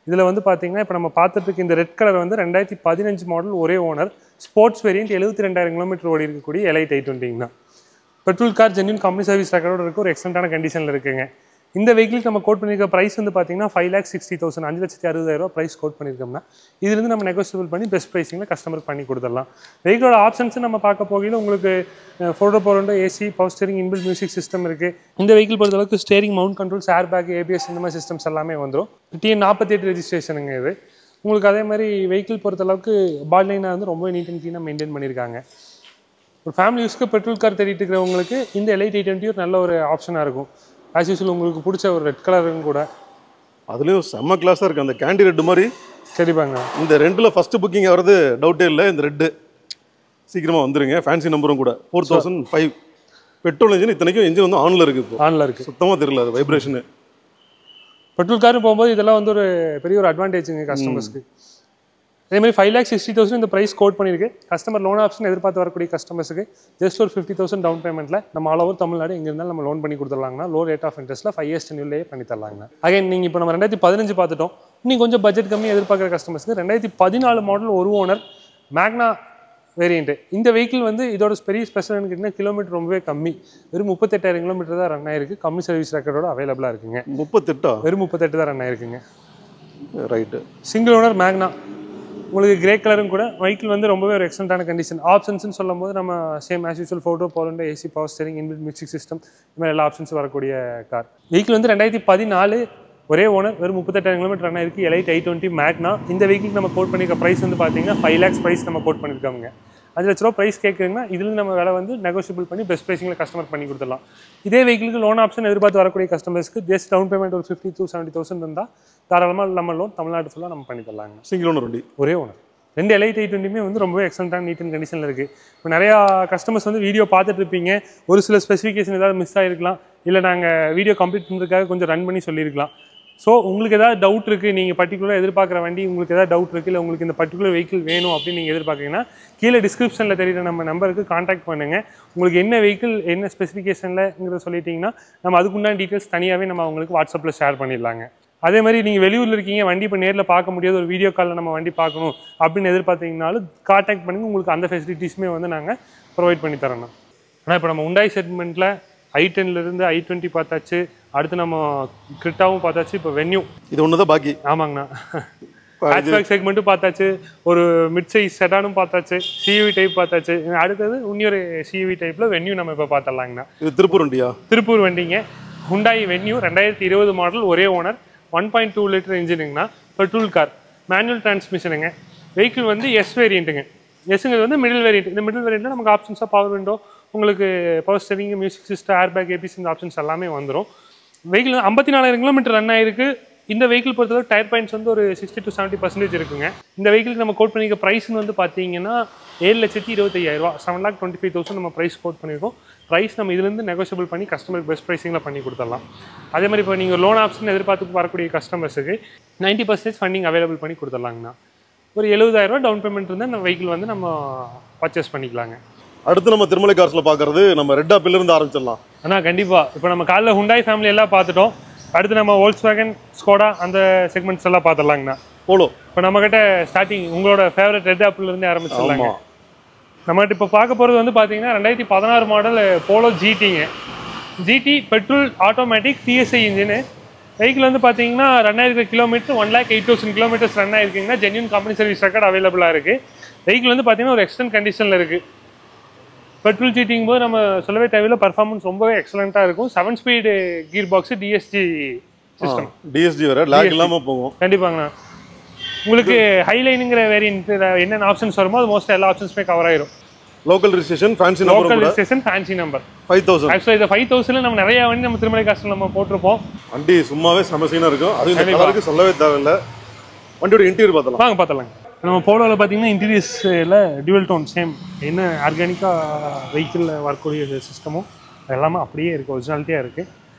இதில் வந்து பார்த்தீங்கன்னா இப்போ நம்ம பார்த்துட்டு இந்த ரெட் கலர் வந்து 2015 மாடல் ஒரே ஓனர் ஸ்போர்ட்ஸ் வேரியண்ட் 72,000 கிலோமீட்டர் ஓடி இருக்கக்கூடிய எலைட் i20ங்கண்ணா. Petrol car genuine company service ரெக்கார்டோட இருக்க ஒரு எக்ஸலண்டான கண்டிஷனில் இருக்குங்க. இந்த வெஹிக்கிளுக்கு நம்ம கோட் பண்ணியிருக்க ப்ரைஸ் வந்து பார்த்தீங்கன்னா 5,60,000, 5,60,000 ப்ரைஸ் கோட் பண்ணியிருக்கோம்னா இதுலேருந்து நம்ம நெகோசியபிள் பண்ணி பெஸ்ட் ப்ரைஸிங்கில் கஸ்டமருக்கு பண்ணி கொடுத்துடலாம். வெஹிக்கிளோட ஆப்ஷன்ஸ் நம்ம பார்க்க போகையில் உங்களுக்கு ஃபோட்டோ போரண்டோ, AC, power steering, inbuilt music system இருக்குது. இந்த வெஹிக்கிள் பொறுத்தளவுக்கு steering, mount controls, air bag, ABS இந்த மாதிரி சிஸ்டம்ஸ் எல்லாமே வந்துடும். TN 48 ரெஜிஸ்ட்ரேஷனுங்க இது. உங்களுக்கு அதே மாதிரி வெஹிக்கிள் பொறுத்தளவுக்கு பாடி லைனாக வந்து ரொம்ப நீட் அண்ட் க்ளீனாக மெயின்டைன் பண்ணியிருக்காங்க. ஒரு ஃபேமிலி யூஸ்க்கு பெட்ரோல் கார் தேடிட்டு இருக்கிறவங்களுக்கு இந்த எலைட் i20 ஒரு நல்ல ஒரு ஆப்ஷனாக இருக்கும். ஆஸ் யூஸ்வல் உங்களுக்கு பிடிச்ச ஒரு ரெட் கலரும் கூட, அதுலேயும் செம்ம கிளாஸாக இருக்குது. அந்த கேண்டி ரெட் மாதிரி சரிப்பாங்க. இந்த ரெண்டில் ஃபஸ்ட்டு புக்கிங் ஆகிறது டவுட்டே இல்லை. இந்த ரெட்டு சீக்கிரமாக வந்துருங்க. ஃபேன்சி நம்பரும் கூட 4005 பெட்ரோல் இன்ஜின். இத்தனைக்கும் இன்ஜின் வந்து ஆனில் இருக்குது. இப்போ ஆனில் இருக்குது, சுத்தமாக தெரியல அது வைப்ரேஷனு. பெட்ரோல் காரும் போகும்போது இதெல்லாம் வந்து ஒரு பெரிய ஒரு அட்வான்டேஜுங்க கஸ்டமர்ஸ்க்கு. அதேமாதிரி 5,60,000 இந்த ப்ரைஸ் கோட் பண்ணியிருக்கு. கஸ்டமர் லோன் ஆப்ஷன் எதிர்பார்த்து வரக்கூடிய கஸ்டமர்ஸுக்கு ஜஸ்ட் ஒரு 50,000 டவுன் பேமெண்ட்டில் நம்ம ஆல் ஓவர் தமிழ்நாடு எங்கே இருந்தாலும் நம்ம லோன் பண்ணி கொடுத்துடலாங்கன்னா லோ ரேட் ஆஃப் இன்ட்ரெஸ்ட்டில் 5 years டென்யூர்லேயே பண்ணி தரலாங்க. அகைன் நீங்கள் இப்போ நம்ம 2015 பார்த்துட்டோம். இன்னும் கொஞ்சம் பட்ஜெட் கம்மி எதிர்பார்க்குற கஸ்டமர்ஸ்க்கு 2014 மாடல் ஒரு ஓனர் மேக்னா வேரியண்ட்டு. இந்த வெஹிக்கிள் வந்து இதோட பெரிய ஸ்பெஷல் கேட்டிங்கன்னா கிலோமீட்டர் ரொம்பவே கம்மி, வெறும் 38,000 கிலோமீட்டர் தான் ரன் ஆயிருக்கு. கம்மி சர்வீஸ் ரெக்கார்டோட அவைலபிளாக இருக்குங்க. 38 வெறும் 38 தான் ரன் ஆயிருக்குங்க. ரைட்டு. சிங்கிள் ஓனர் மேக்னா, உங்களுக்கு கிரே கலரும் கூட. வெஹிக்கிள் வந்து ரொம்பவே ஒரு எக்ஸலண்டான கண்டிஷன். ஆப்ஷன்ஸ்னு சொல்லும் போது நம்ம சேம் ஆஸ் யூஸ்வல் ஃபோட்டோ போரண்டோ, AC, power steering, inbuilt music system, இந்த மாதிரி எல்லா ஆப்ஷன்ஸும் வரக்கூடிய கார். வெஹிக்கிள் வந்து 2014 ஒரே ஓனர், வெறும் 38,000 கிலோமீட்டர் ரன் ஆயிருக்கு. எலைட் i20 மேக்னா. இந்த வெஹிக்கிள் நம்ம கோட் பண்ணிக்க ப்ரைஸ் வந்து பார்த்தீங்கன்னா 5 lakhs ப்ரைஸ் நம்ம கோட் பண்ணியிருக்காங்க. 5 லட்ச ரூபா ப்ரைஸ் கேட்குறீங்கன்னா இதுலேருந்து நம்ம விலை வந்து நெகோசியபிள் பண்ணி பெஸ்ட் ப்ரைஸிங்கில் கஸ்டமர் பண்ணி கொடுத்துடலாம். இதே வெஹிக்கிளுக்கு லோன் ஆப்ஷன் எதிர்பார்த்து வரக்கூடிய கஸ்டமர்ஸ்க்கு ஜஸ்ட் டவுன் பேமெண்ட் ஒரு 50,000 to 70,000 இருந்தால் தாராளமாக நம்ம லோன் தமிழ்நாடு ஃபுல்லாக நம்ம பண்ணி தரலாங்க. சிங்கிள் ஓனர் வண்டி, ஒரே ஓனர். 2 எலைட் i20 வந்து ரொம்பவே எக்ஸலண்டான நீட் அண்ட் கண்டிஷனில் இருக்குது. இப்போ நிறையா கஸ்டமர்ஸ் வந்து வீடியோ பார்த்துட்டு இருப்பீங்க, ஒரு சில ஸ்பெசிஃபிகேஷன் ஏதாவது மிஸ் ஆகிருக்கலாம், இல்லை நாங்கள் வீடியோ கம்ப்ளீட் பண்ணுறதுக்காக கொஞ்சம் ரன் பண்ணி சொல்லியிருக்கலாம். ஸோ உங்களுக்கு ஏதாவது டவுட் இருக்குது, நீங்கள் பர்டிகுலராக எதிர்பார்க்குற வண்டி உங்களுக்கு ஏதாவது டவுட் இருக்குது, இல்லை உங்களுக்கு இந்த பர்டிகுலர் வெஹிக்கிள் வேணும் அப்படின்னு நீங்கள் எதிர்பார்க்குறீங்கன்னா கீழே டிஸ்கிரிப்ஷனில் தெரியுற நம்ம நம்பருக்கு காண்டாக்ட் பண்ணுங்கள். உங்களுக்கு என்ன வெஹிக்கிள் என்ன ஸ்பெசிஃபிகேஷனில்ங்கிறத சொல்லிட்டீங்கன்னா நம்ம அதுக்குண்டான டீட்டெயில்ஸ் தனியாகவே நம்ம அவங்களுக்கு வாட்ஸ்அப்பில் ஷேர் பண்ணிடலாங்க. அதே மாதிரி நீங்கள் வெளியூரில் இருக்கீங்க, வண்டி இப்போ நேரில் பார்க்க முடியாது, ஒரு வீடியோ காலில் நம்ம வண்டி பார்க்கணும் அப்படின்னு எதிர்பார்த்தீங்கனாலும் காண்டாக்ட் பண்ணுங்கள். உங்களுக்கு அந்த ஃபெசிலிட்டிஸுமே வந்து நாங்கள் ப்ரொவைட் பண்ணி தரணும். ஆனால் இப்போ நம்ம Hyundai செக்மெண்ட்டில் i10லேருந்து i20 பார்த்தாச்சு, அடுத்து நம்ம கிரிட்டாவும் பார்த்தாச்சு, இப்போ வென்யூ இது ஒன்று தான் பாக்கி. ஆமாங்கண்ணா. ஹேட்ச்பேக் செக்மெண்ட்டும் பார்த்தாச்சு, ஒரு மிட் சைஸ் செடானும் பார்த்தாச்சு, சிவி டைப் பார்த்தாச்சு. அடுத்தது இன்னொரு சிவி டைப்பில் வென்யூ நம்ம இப்போ பார்த்துடலாங்கண்ணா. இது திருப்பூர் வண்டியா? திருப்பூர் வண்டிங்க. Hyundai வென்யூ 2020 மாடல், ஒரே ஓனர், 1.2 லிட்டர் இன்ஜினுங்கண்ணா, பெட்ரோல் கார், மேனுவல் டிரான்ஸ்மிஷனுங்க. வெஹிக்கிள் வந்து எஸ் வேரியண்ட்டுங்க. எஸ்ங்கிறது வந்து மிடில் வேரியண்ட். இந்த மிடில் வேரியண்ட்டில் நமக்கு ஆப்ஷன்ஸாக பவர் விண்டோ, உங்களுக்கு power steering, music system, airbag, ABC இந்த ஆப்ஷன்ஸ் எல்லாமே வந்துடும். வெஹிக்கிள் 54,000 கிலோமீட்டர் ரன் ஆயிருக்கு. இந்த வெஹிக்கிள் பொறுத்தவரை டயர் பாயிண்ட்ஸ் வந்து ஒரு 60 to 70% இருக்குங்க. இந்த வெஹிக்கிளுக்கு நம்ம கோட் பண்ணிக்க ப்ரைஸ்னு வந்து பார்த்தீங்கன்னா 7,25,000, 7,25,000 நம்ம ப்ரைஸ் கோட் பண்ணியிருக்கோம். ப்ரைஸ் நம்ம இதுலேருந்து நெகோஷியபிள் பண்ணி கஸ்டமருக்கு பெஸ்ட் ப்ரைஸிங்கில் பண்ணி கொடுத்துடலாம். அதே மாதிரி இப்போ நீங்கள் லோன் ஆப்ஷன் எதிர்பார்த்து வரக்கூடிய கஸ்டமர்ஸுக்கு 90% ஃபண்டிங் அவைலபிள் பண்ணி கொடுத்துடலாங்கண்ணா. ஒரு 70,000 டவுன் பேமெண்ட் இருந்தால் இந்த வெஹிக்கிள் வந்து நம்ம பர்ச்சேஸ் பண்ணிக்கலாங்க. அடுத்து நம்ம திருமலை கார்ஸ்ல பார்க்கறது நம்ம ரெட் ஆப்பிள் இருந்து ஆரம்பிச்சிடலாம். ஆனால் கண்டிப்பாக இப்போ நம்ம காலைல Hyundai ஃபேமிலி எல்லாம் பார்த்துட்டோம். அடுத்து நம்ம Volkswagen, ஸ்கோடா அந்த செக்மெண்ட்ஸ் எல்லாம் பார்த்துடலாங்கண்ணா. போலோ இப்போ நம்மகிட்ட ஸ்டார்டிங் உங்களோட ஃபேவரட் ரெட் ஆப்பிள்லேருந்து ஆரம்பிச்சிடலாங்க. நம்மகிட்ட இப்போ பார்க்க போகிறது வந்து பார்த்தீங்கன்னா 2016 மாடல் போலோ ஜிடிங்க. GT petrol automatic TSI engine. Vehicle வந்து பார்த்தீங்கன்னா 2000 கிலோமீட்டர், 1,08,000 கிலோமீட்டர்ஸ் ரன் ஆயிருக்குங்கன்னா ஜென்யூன் கம்பெனி சர்வீஸ் ரெக்கார்ட் அவைலபிளாக இருக்குது. வெஹிக்கிள் வந்து பார்த்தீங்கன்னா ஒரு எக்ஸ்டென்ட் கண்டிஷனில் இருக்குது. பெட்ரோல் ஜிட்டிங் போது நம்ம சொல்லவே தேவையில்லை, பர்ஃபார்மன்ஸ் ரொம்பவே எக்ஸலண்ட்டாக இருக்கும். 7 speed gear box, TSG system. TSG வேற லாக் இல்லாமல் போகும். கண்டிப்பாங்கண்ணா. உங்களுக்கு ஹைலைனுங்கிற வேரியன்ட் என்னென்ன ஆப்ஷன்ஸ் வருமோ அது மோஸ்ட்டாக எல்லா ஆப்ஷன்ஸுமே கவர் ஆயிரும். Local registration, fancy number, local registration, fancy number. 5,000. ஆக்சுவலாக இந்த 5,000 நம்ம நிறைய வண்டி நம்ம திருமலை காஸ்ட்டில் நம்ம போட்டிருப்போம். வண்டி சும்மாவே சமசீனாக இருக்கும். அது இந்த கலருக்கு சொல்லவே தேவையில்லை. வண்டியோட இன்டீரியர் பார்த்தலாம். வாங்க பார்த்தலாங்க. நம்ம போலோவில் பார்த்தீங்கன்னா இன்டீரியர்ஸில் டியூவல் டோன் சேம் என்ன ஆர்கானிக்காக வெஹிக்கிளில் வரக்கூடிய சிஸ்டமும் எல்லாமே அப்படியே இருக்குது, ஒரிஜினாலிட்டியாக இருக்குது.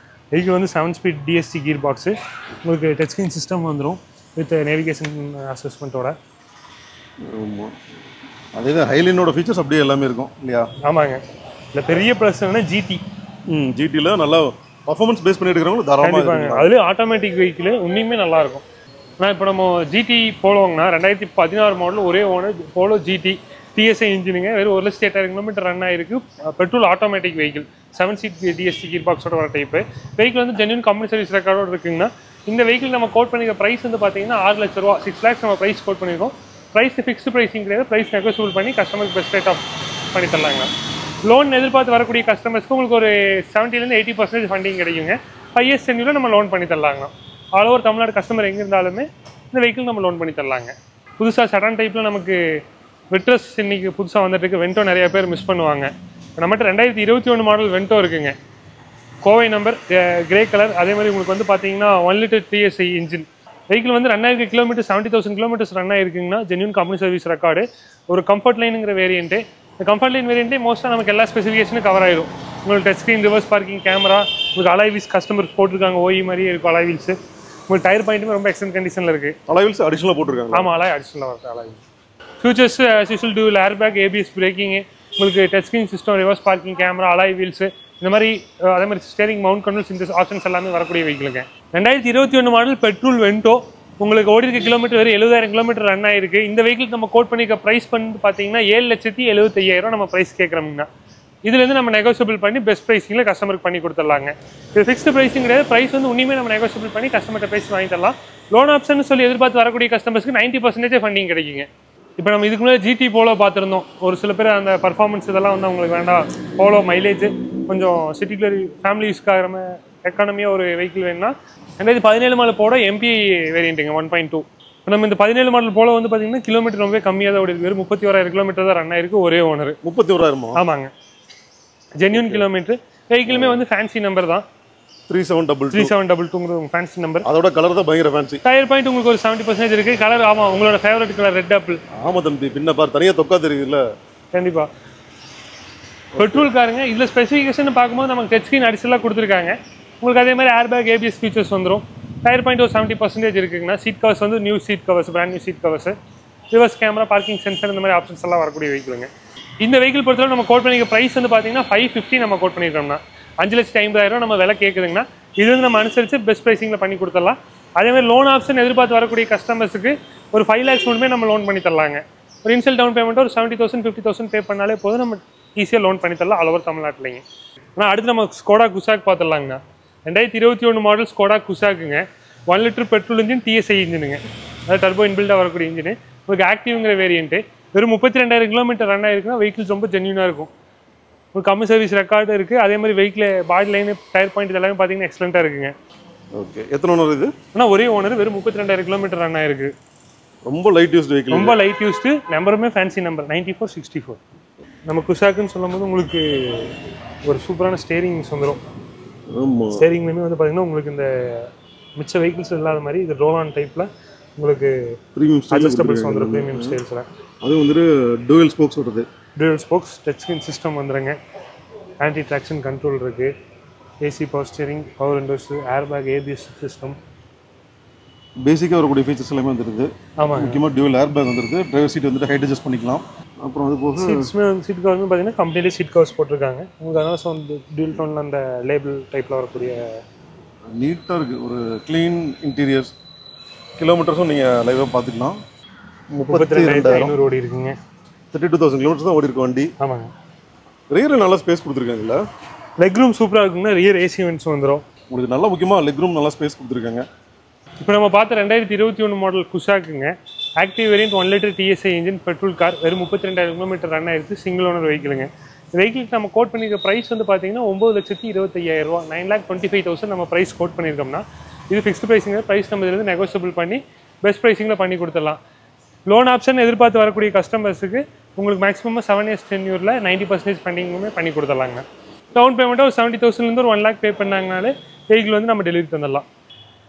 வெஹிக்கிள் வந்து 7 ஸ்பீட் டிஎஸ்டி கியர் பாக்ஸு, உங்களுக்கு டச் ஸ்க்ரீன் சிஸ்டம் வந்துடும் வித் நேவிகேஷன் அசஸ்மெண்ட்டோட. ஆமாம், அதே தான் ஹைலைனோட ஃபீச்சர்ஸ் அப்படியே எல்லாமே இருக்கும் இல்லையா? ஆமாங்க. இல்லை பெரிய ப்ளஸ் என்ன ஜிடி. ஜிடியில் நல்லா பர்ஃபார்மன்ஸ் பேஸ் பண்ணி எடுக்கிறவங்க தாராளமாக. அதுலேயும் ஆட்டோமேட்டிக் வெஹிக்கிள் உண்மையுமே நல்லாயிருக்கும். ஆனால் இப்போ நம்ம ஜிடி போலோங்கன்னா 2016 மாடல், ஒரே ஓனர், போலோ ஜிடி டிஎஸ்ஐ இன்ஜினுங்க. வெறும் 1,08,000 கிலோமீட்டர் ரன் ஆயிருக்கு. Petrol automatic vehicle, 7 seat DST gear பாக்ஸோட வர டைப்பு. வெஹிக்கிள் வந்து ஜென்யூன் கம்பெனி சர்வீஸ் ரெக்கார்டோட இருக்குங்கன்னா இந்த வெஹிக்கிள் நம்ம கோட் பண்ணிக்கிற ப்ரைஸ் வந்து பார்த்தீங்கன்னா 6 லட்ச ரூபா, 6 lakhs நம்ம ப்ரைஸ் கோட் பண்ணியிருக்கோம். ப்ரைஸ் ஃபிக்ஸ்டு ப்ரைஸிங் கிடையாது, ப்ரைஸ் நெகோசியபிள் பண்ணி கஸ்டமருக்கு பெஸ்ட் ரேட் ஆஃப் பண்ணி தரலாங்க. லோன் எதிர்பார்த்து வரக்கூடிய கஸ்டமர்ஸ்க்கு உங்களுக்கு ஒரு 70% 80% ஃபண்டிங் கிடைக்குங்க. 5 years டென்யூரில் நம்ம லோன் பண்ணி தரலாங்க. ஆல் ஓவர் தமிழ்நாடு கஸ்டமர் எங்கே இருந்தாலுமே இந்த வெஹிக்கிள் நம்ம லோன் பண்ணி தரலாங்க. புதுசாக செடான் டைப்பில் நமக்கு வெட்ரஸ் இன்னைக்கு புதுசாக வந்துட்டு இருக்கு. வென்டோ நிறைய பேர் மிஸ் பண்ணுவாங்க. நம்மகிட்ட 2021 மாடல் வென்டோ இருக்குங்க. Kovai number, grey colour. அதே மாதிரி உங்களுக்கு வந்து பார்த்தீங்கன்னா 1 லிட்டர் டிஎஸ்ஐ இன்ஜின். வெஹிக்கிள் வந்து 2000 கிலோமீட்டர், 70,000 கிலோமீட்டர்ஸ் ரன் ஆயிருக்குங்கன்னா ஜென்யூன் கம்பெனி சர்வீஸ் ரெக்கார்டு. ஒரு கம்ஃபர்ட் லைனுங்கிற வேரியண்ட்டு. இந்த கம்ஃபர்ட் லைன் வேரியண்ட்டே மோஸ்ட்டாக நமக்கு எல்லா ஸ்பெசிஃபிகேஷனும் கவர் ஆயிடும். உங்களுக்கு touch screen, reverse parking camera, உங்களுக்கு அலாய் வீல்ஸ் கஸ்டமர் போட்டிருக்காங்க, ஓஇ மாதிரியே இருக்கும் அலாய் வீல்ஸ். உங்களுக்கு டயர் பாயிண்ட்டுமே ரொம்ப எக்ஸலன்ட் கண்டிஷனில் இருக்குது. அலாய் வீல்ஸ் அடிஷனலாக போட்டிருக்காங்க. ஆமாம், அலாய் அடிஷனலாக வருது அலாய் வீல்ஸ். ஃபியூச்சர்ஸ் யூஷுவல் டூவில் ஏர்பேக், ஏபிஎஸ் பிரேக்கிங்கு, உங்களுக்கு touch screen system, reverse parking camera, alloy wheels, இந்த மாதிரி அதே மாதிரி ஸ்டேரிங் மவுண்ட் கண்ட்ரோல்ஸ், இந்த ஆப்ஷன்ஸ் எல்லாமே வரக்கூடிய வெஹிக்கிளுங்க. 2021 மாடல் பெட்ரோல் வென்டோ. உங்களுக்கு ஓடி இருக்க கிலோமீட்டர் வெறும் 70,000 கிலோமீட்டர் ரன் ஆயிருக்கு. இந்த வெஹிக்கிள் நம்ம கோட் பண்ணிக்க ப்ரைஸ் பண்ணி பார்த்தீங்கன்னா 7,75,000 நம்ம ப்ரைஸ் கேட்குறோம்னா இதுலேருந்து நம்ம நெகோசியபிள் பண்ணி பெஸ்ட் ப்ரைஸிங்கில் கஸ்டமருக்கு பண்ணி கொடுத்துடலாங்க. இது ஃபிக்ஸ்டு ப்ரைஸிங் கிடையாது. ப்ரைஸ் வந்து உண்மையுமே நம்ம நெகோசியபிள் பண்ணி கஸ்டமர்கிட்ட ப்ரைஸ் வாங்கி தரலாம். லோன் ஆப்ஷன் சொல்லி எதிர்பார்த்து வரக்கூடிய கஸ்டமர்ஸ்க்கு 90% ஃபண்டிங் கிடைக்குங்க. இப்போ நம்ம இதுக்கு முன்னாடி ஜிடி போலோ பார்த்துருந்தோம். ஒரு சில பேர் அந்த பர்ஃபார்மன்ஸ் இதெல்லாம் வந்து அவங்களுக்கு வேண்டாம், போலோ மைலேஜ் கொஞ்சம் சிட்டிக்குலர் ஃபேமிலி யூஸ்க்காக எக்கானமியாக ஒரு வெஹிக்கிள் வேணும்னா 2017 மாடல் போட எம்பி வேரியண்ட்டுங்க 1.2. இப்போ நம்ம இந்த 17 மாடல் போல வந்து பார்த்தீங்கன்னா கிலோமீட்டர் ரொம்ப கம்மியாக தான் ஓடி இருக்கு. வெறும் 31,000 கிலோமீட்டர் தான் ரன் ஆயிருக்கு. ஒரே ஓனர். 31,000? ஆமாங்க, ஜென்யூன் கிலோமீட்டர். வெஹிக்கிளுமே வந்து ஃபேன்சி நம்பர் தான். 3722 ஃபேன்சி நம்பர். அதோட கலர் தான் பயங்கர ஃபேன்சி. டயர் பாயிண்ட் உங்களுக்கு ஒரு 70% இருக்கு. கலர் ஆமா உங்களோட ஃபேவரட் கலர் ரெட் ஆப்பிள். ஆமா தம்பி, பின்ன பார் தனியா தொக்கா தெரியுதுல்ல. கண்டிப்பா பெட்ரோல் காருங்க. இதுல ஸ்பெசிஃபிகேஷன் பார்க்கும்போது நமக்கு டச் ஸ்கிரீன் அடிஷனலாக கொடுத்துருக்காங்க. உங்களுக்கு அதே மாதிரி ஏர்பேக், ஏபிஎஸ் ஃபீச்சர்ஸ் வந்துடும். டயர் பாயிண்ட் ஒரு 70% இருக்குங்கண்ணா. சீட் கவர்ஸ் வந்து new seat covers, brand new seat covers, reverse camera, parking sensor, இந்த மாதிரி ஆப்ஷன்ஸ் எல்லாம் வரக்கூடிய வெஹிக்கிளுங்க. இந்த வெஹிக்கிள் பொறுத்தவரை நம்ம கோட் பண்ணிக்க ப்ரைஸ் வந்து பார்த்தீங்கன்னா 550 நம்ம கோட் பண்ணியிருக்கோம்னா 5,50,000 நம்ம விலை கேட்குதுங்கன்னா இது வந்து நம்ம அனுசரித்து பெஸ்ட் ப்ரைஸிங்கில் பண்ணி கொடுத்துடலாம். அதேமாதிரி லோன் ஆப்ஷன் எதிர்பார்த்து வரக்கூடிய கஸ்டமர்ஸுக்கு ஒரு 5 lakhs மட்டுமே நம்ம லோன் பண்ணி தரலாங்க. ஒரு இனிஷியல் டவுன் பேமெண்ட் ஒரு 70,000 50,000 பே பண்ணாலே போதும், நம்ம ஈஸியாக லோன் பண்ணி தரலாம் ஆல் ஓவர் தமிழ்நாட்டிலைங்க. ஆனால் அடுத்து நம்ம ஸ்கோடா குசாக் பார்த்துடலாங்கண்ணா. 2021 மாடல் ஸ்கோடா குசாக்குங்க. 1 லிட்டர் பெட்ரோல் இன்ஜின், TSI இன்ஜினுங்க. அதாவது டர்போ இன்பில்டாக வரக்கூடிய இன்ஜின். உங்களுக்கு ஆக்டிவ்ங்கிற வேரியன்ட்டு. வெறும் 32,000 கிலோமீட்டர் ரன் ஆயிருக்குன்னா வெஹிக்கிள்ஸ் ரொம்ப ஜென்யூனாக இருக்கும். ஒரு கம்மி சர்வீஸ் ரெக்கார்டு இருக்குது. அதே மாதிரி வெஹிக்கிள் பாடி லைனு, டயர் பாயிண்ட் இதெல்லாமே பார்த்தீங்கன்னா எக்ஸலண்ட்டாக இருக்குங்க. ஓகே, எத்தனை ஓனர் இது? ஆனால் ஒரே ஓனர், வெறும் 32,000 கிலோமீட்டர் ரன் ஆயிருக்கு. ரொம்ப லைட் யூஸ்டு வெஹிக்கிள், ரொம்ப லைட் யூஸ்டு. நம்பருமே ஃபேன்சி நம்பர் 9464. நம்ம குசாக்குன்னு சொல்லும் போது உங்களுக்கு ஒரு சூப்பரான ஸ்டேரிங்ஸ் வந்துடும். ஆமாம், ஸ்டேரிங்லேயுமே வந்து பார்த்தீங்கன்னா உங்களுக்கு இந்த மிச்ச வெஹிக்கிள்ஸ் இல்லாத மாதிரி இது ரோல் ஆன் டைப்பில் உங்களுக்கு ப்ரீமியம் அட்ஜஸ்டபிள்ஸ் வந்துடும். ப்ரீமியம் ஸ்டைல்ஸில் அது வந்துட்டு டூயல் ஸ்போக்ஸ் வருது. Dual spokes, touch screen system வந்துடுங்க. ஆன்டி ட்ராக்ஷன் கண்ட்ரோல் இருக்குது. AC, power steering, power Windows, ஏர் பேக், ABS சிஸ்டம், பேசிக்காக வரக்கூடிய ஃபீச்சர்ஸ் எல்லாமே வந்துடுது. ஆமாம், முக்கியமாக டியூவல் ஏர் பேக் வந்துருக்கு. டிரைவர் சீட் வந்துட்டு ஹைட் அட்ஜஸ்ட் பண்ணிக்கலாம். அப்புறம் அது போக சீட்ஸுமே வந்து சீட் கவர்ஸ் பார்த்தீங்கன்னா கம்ப்ளீட்லி சீட் கவர்ஸ் போட்டிருக்காங்க. உங்களுக்கு அதனால வந்து டியூல் டோனில் அந்த லேபிள் டைப்பில் வரக்கூடிய நீட்டாக இருக்குது. ஒரு க்ளீன் இன்டீரியர்ஸ். கிலோமீட்டர்ஸும் நீங்கள் லைவாக பார்த்துக்கலாம். 32,500 ஓடி இருக்குங்க. 32,000 கிலோமீட்டர்ஸ் தான் ஓடி இருக்கு வண்டி. ஆமாங்க. ரியரில் நல்லா ஸ்பேஸ் கொடுத்துருக்காங்க. இல்லை லெக் ரூம் சூப்பராக இருக்குங்கன்னா ரியர் AC வென்ட்ஸ் வந்துடும் உங்களுக்கு. நல்லா முக்கியமாக லெக் ரூம் நல்லா ஸ்பேஸ் கொடுத்துருக்காங்க. இப்போ நம்ம பார்த்த 2021 மாடல் குஷாக்குங்க. Active variant 1 litre TSI engine petrol car. வெறும் 32,000 கிலோமீட்டர் ரன் ஆயிருக்கு. சிங்கிள் ஓனர் வெஹிக்கிளுங்க. வெஹிக்கிளுக்கு நம்ம கோட் பண்ணியிருக்க ப்ரைஸ் வந்து பார்த்தீங்கன்னா 9,25,000 ரூபா, 9,25,000 நம்ம ப்ரைஸ் கோட் பண்ணியிருக்கோம்னா இது ஃபிக்ஸ்டு ப்ரைஸுங்க. ப்ரைஸ் நம்ம இதில் நெகோசியபிள் பண்ணி பெஸ்ட் ப்ரைஸிங்கில் பண்ணி கொடுத்துடலாம். லோன் ஆப்ஷன் எதிர்பார்த்து வரக்கூடிய கஸ்டமர்ஸுக்கு உங்களுக்கு மேக்ஸிமம் 7 years டென்யூரில் 90% ஸ்பெண்டிங்குமே பண்ணி கொடுத்துடலாங்க. டவுன் பேமெண்ட்டாக ஒரு 70,000 ஒரு 1 lakh பே பண்ணாங்கனாலே வெஹிக்கிள் வந்து நம்ம டெலிவரி தந்துடலாம்.